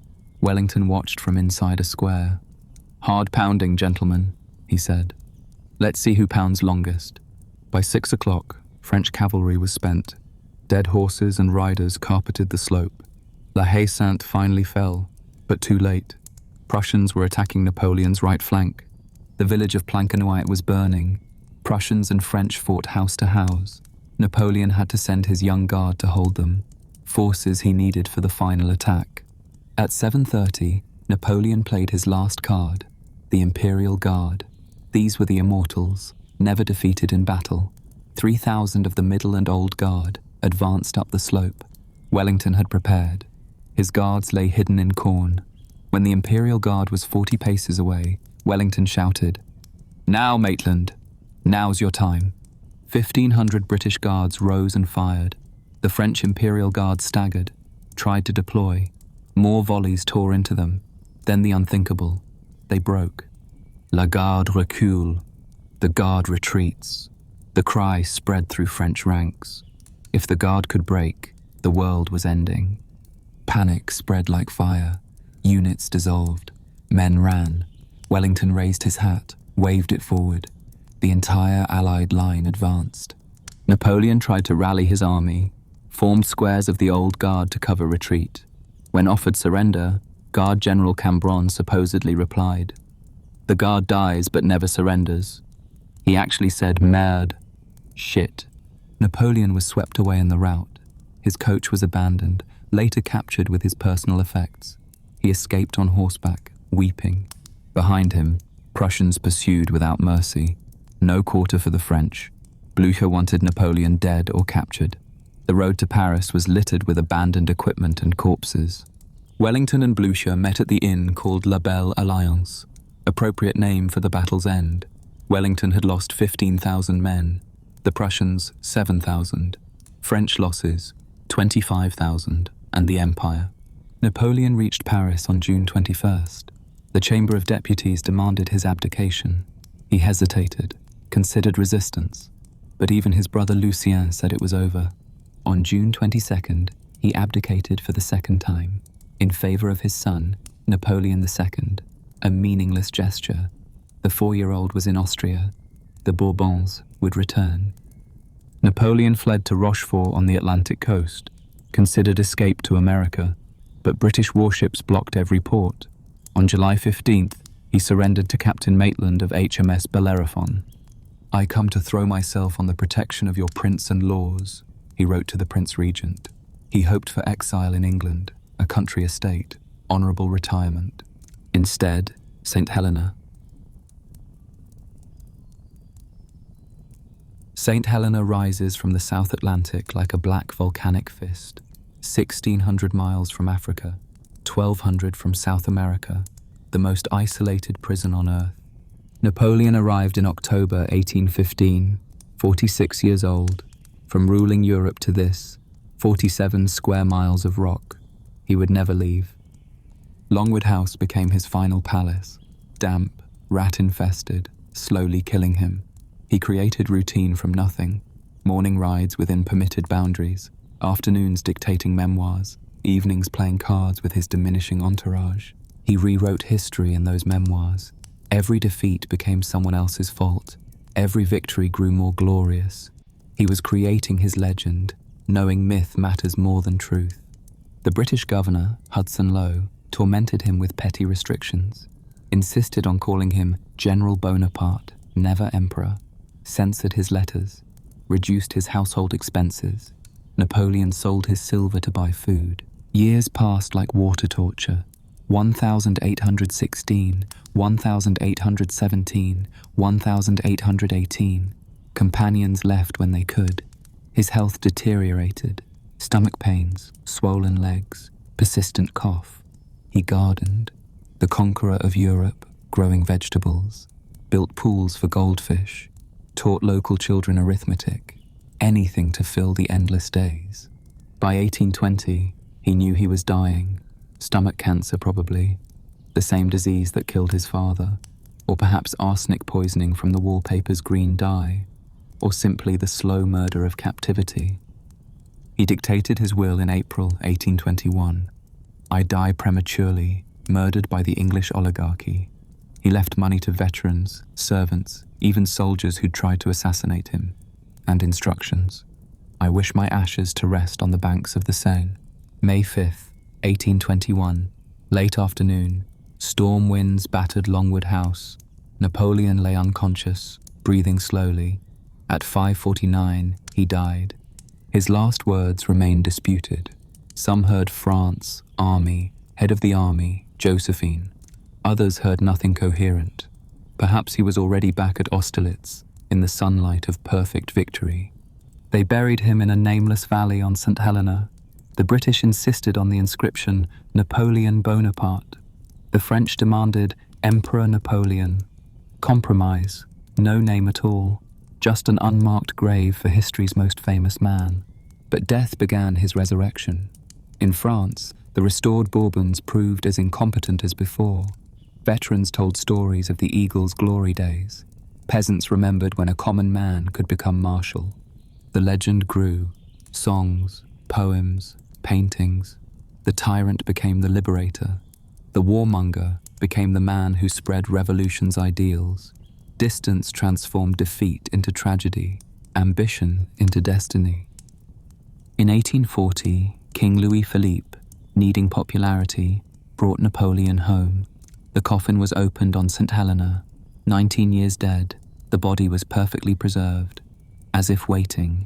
Wellington watched from inside a square. "Hard pounding, gentlemen," he said. "Let's see who pounds longest." By 6 o'clock, French cavalry was spent. Dead horses and riders carpeted the slope. La Haye-Sainte finally fell, but too late. Prussians were attacking Napoleon's right flank. The village of Planchenoit was burning. Prussians and French fought house to house. Napoleon had to send his young guard to hold them, forces he needed for the final attack. At 7:30, Napoleon played his last card, the Imperial Guard. These were the immortals, never defeated in battle. 3,000 of the middle and old guard advanced up the slope. Wellington had prepared. His guards lay hidden in corn. When the Imperial Guard was 40 paces away, Wellington shouted, "Now, Maitland! Now's your time." 1,500 British guards rose and fired. The French Imperial Guard staggered, tried to deploy. More volleys tore into them. Then the unthinkable. They broke. La garde recule. The guard retreats. The cry spread through French ranks. If the guard could break, the world was ending. Panic spread like fire. Units dissolved. Men ran. Wellington raised his hat, waved it forward. The entire Allied line advanced. Napoleon tried to rally his army, formed squares of the old guard to cover retreat. When offered surrender, Guard General Cambronne supposedly replied, "The guard dies but never surrenders." He actually said merde, shit. Napoleon was swept away in the rout. His coach was abandoned, later captured with his personal effects. He escaped on horseback, weeping. Behind him, Prussians pursued without mercy. No quarter for the French. Blücher wanted Napoleon dead or captured. The road to Paris was littered with abandoned equipment and corpses. Wellington and Blücher met at the inn called La Belle Alliance, appropriate name for the battle's end. Wellington had lost 15,000 men, the Prussians 7,000, French losses 25,000, and the Empire. Napoleon reached Paris on June 21st. The Chamber of Deputies demanded his abdication. He hesitated, considered resistance, but even his brother Lucien said it was over. On June 22nd, he abdicated for the second time, in favor of his son, Napoleon II, a meaningless gesture. The 4-year-old was in Austria. The Bourbons would return. Napoleon fled to Rochefort on the Atlantic coast, considered escape to America, but British warships blocked every port. On July 15th, he surrendered to Captain Maitland of HMS Bellerophon. "I come to throw myself on the protection of your prince and laws," he wrote to the Prince Regent. He hoped for exile in England, a country estate, honourable retirement. Instead, St. Helena. St. Helena rises from the South Atlantic like a black volcanic fist, 1,600 miles from Africa, 1,200 from South America, the most isolated prison on earth. Napoleon arrived in October 1815, 46 years old. From ruling Europe to this, 47 square miles of rock. He would never leave. Longwood House became his final palace, damp, rat-infested, slowly killing him. He created routine from nothing, morning rides within permitted boundaries, afternoons dictating memoirs, evenings playing cards with his diminishing entourage. He rewrote history in those memoirs. Every defeat became someone else's fault. Every victory grew more glorious. He was creating his legend, knowing myth matters more than truth. The British governor, Hudson Lowe, tormented him with petty restrictions, insisted on calling him General Bonaparte, never Emperor, censored his letters, reduced his household expenses. Napoleon sold his silver to buy food. Years passed like water torture. 1,816, 1,817, 1,818. Companions left when they could. His health deteriorated. Stomach pains, swollen legs, persistent cough. He gardened, the conqueror of Europe, growing vegetables, built pools for goldfish, taught local children arithmetic, anything to fill the endless days. By 1820, he knew he was dying. Stomach cancer probably, the same disease that killed his father, or perhaps arsenic poisoning from the wallpaper's green dye, or simply the slow murder of captivity. He dictated his will in April 1821. "I die prematurely, murdered by the English oligarchy." He left money to veterans, servants, even soldiers who'd tried to assassinate him, and instructions. "I wish my ashes to rest on the banks of the Seine." May 5th, 1821, late afternoon, storm winds battered Longwood House. Napoleon lay unconscious, breathing slowly. At 5:49, he died. His last words remained disputed. Some heard France, army, head of the army, Josephine. Others heard nothing coherent. Perhaps he was already back at Austerlitz, in the sunlight of perfect victory. They buried him in a nameless valley on St. Helena. The British insisted on the inscription Napoleon Bonaparte. The French demanded Emperor Napoleon. Compromise, no name at all. Just an unmarked grave for history's most famous man. But death began his resurrection. In France, the restored Bourbons proved as incompetent as before. Veterans told stories of the Eagle's glory days. Peasants remembered when a common man could become marshal. The legend grew. Songs, poems, paintings. The tyrant became the liberator. The The warmonger became the man who spread revolution's ideals. Distance transformed defeat into tragedy, ambition into destiny. In 1840, King Louis Philippe, needing popularity, brought Napoleon home. The coffin was opened on St. Helena. 19 years dead, the body was perfectly preserved, as if waiting.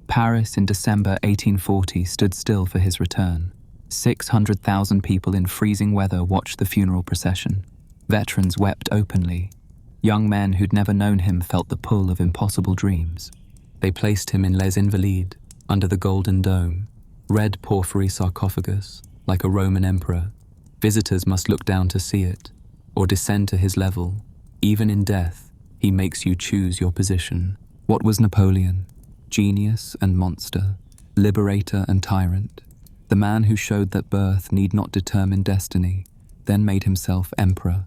Paris in December 1840 stood still for his return. 600,000 people in freezing weather watched the funeral procession. Veterans wept openly. Young men who'd never known him felt the pull of impossible dreams. They placed him in Les Invalides, under the Golden Dome, red porphyry sarcophagus, like a Roman emperor. Visitors must look down to see it, or descend to his level. Even in death, he makes you choose your position. What was Napoleon? Genius and monster, liberator and tyrant. The man who showed that birth need not determine destiny, then made himself emperor.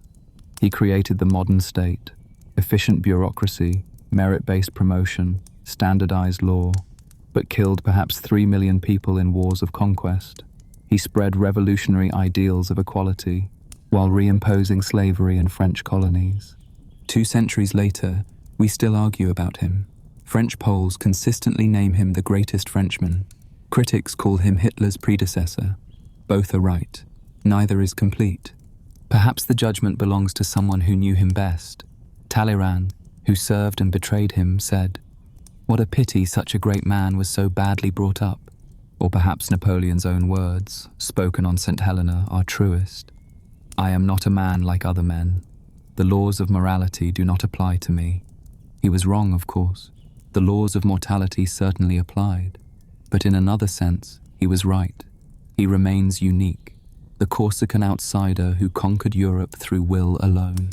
He created the modern state, efficient bureaucracy, merit-based promotion, standardized law, but killed perhaps 3 million people in wars of conquest. He spread revolutionary ideals of equality, while reimposing slavery in French colonies. 2 centuries later, we still argue about him. French polls consistently name him the greatest Frenchman. Critics call him Hitler's predecessor. Both are right. Neither is complete. Perhaps the judgment belongs to someone who knew him best. Talleyrand, who served and betrayed him, said, "What a pity such a great man was so badly brought up." Or perhaps Napoleon's own words, spoken on St. Helena, are truest. "I am not a man like other men. The laws of morality do not apply to me." He was wrong, of course. The laws of mortality certainly applied. But in another sense, he was right. He remains unique, the Corsican outsider who conquered Europe through will alone.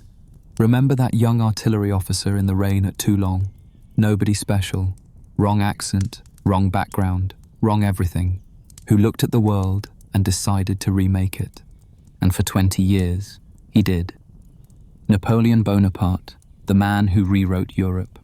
Remember that young artillery officer in the rain at Toulon? Nobody special, wrong accent, wrong background, wrong everything, who looked at the world and decided to remake it. And for 20 years, he did. Napoleon Bonaparte, the man who rewrote Europe.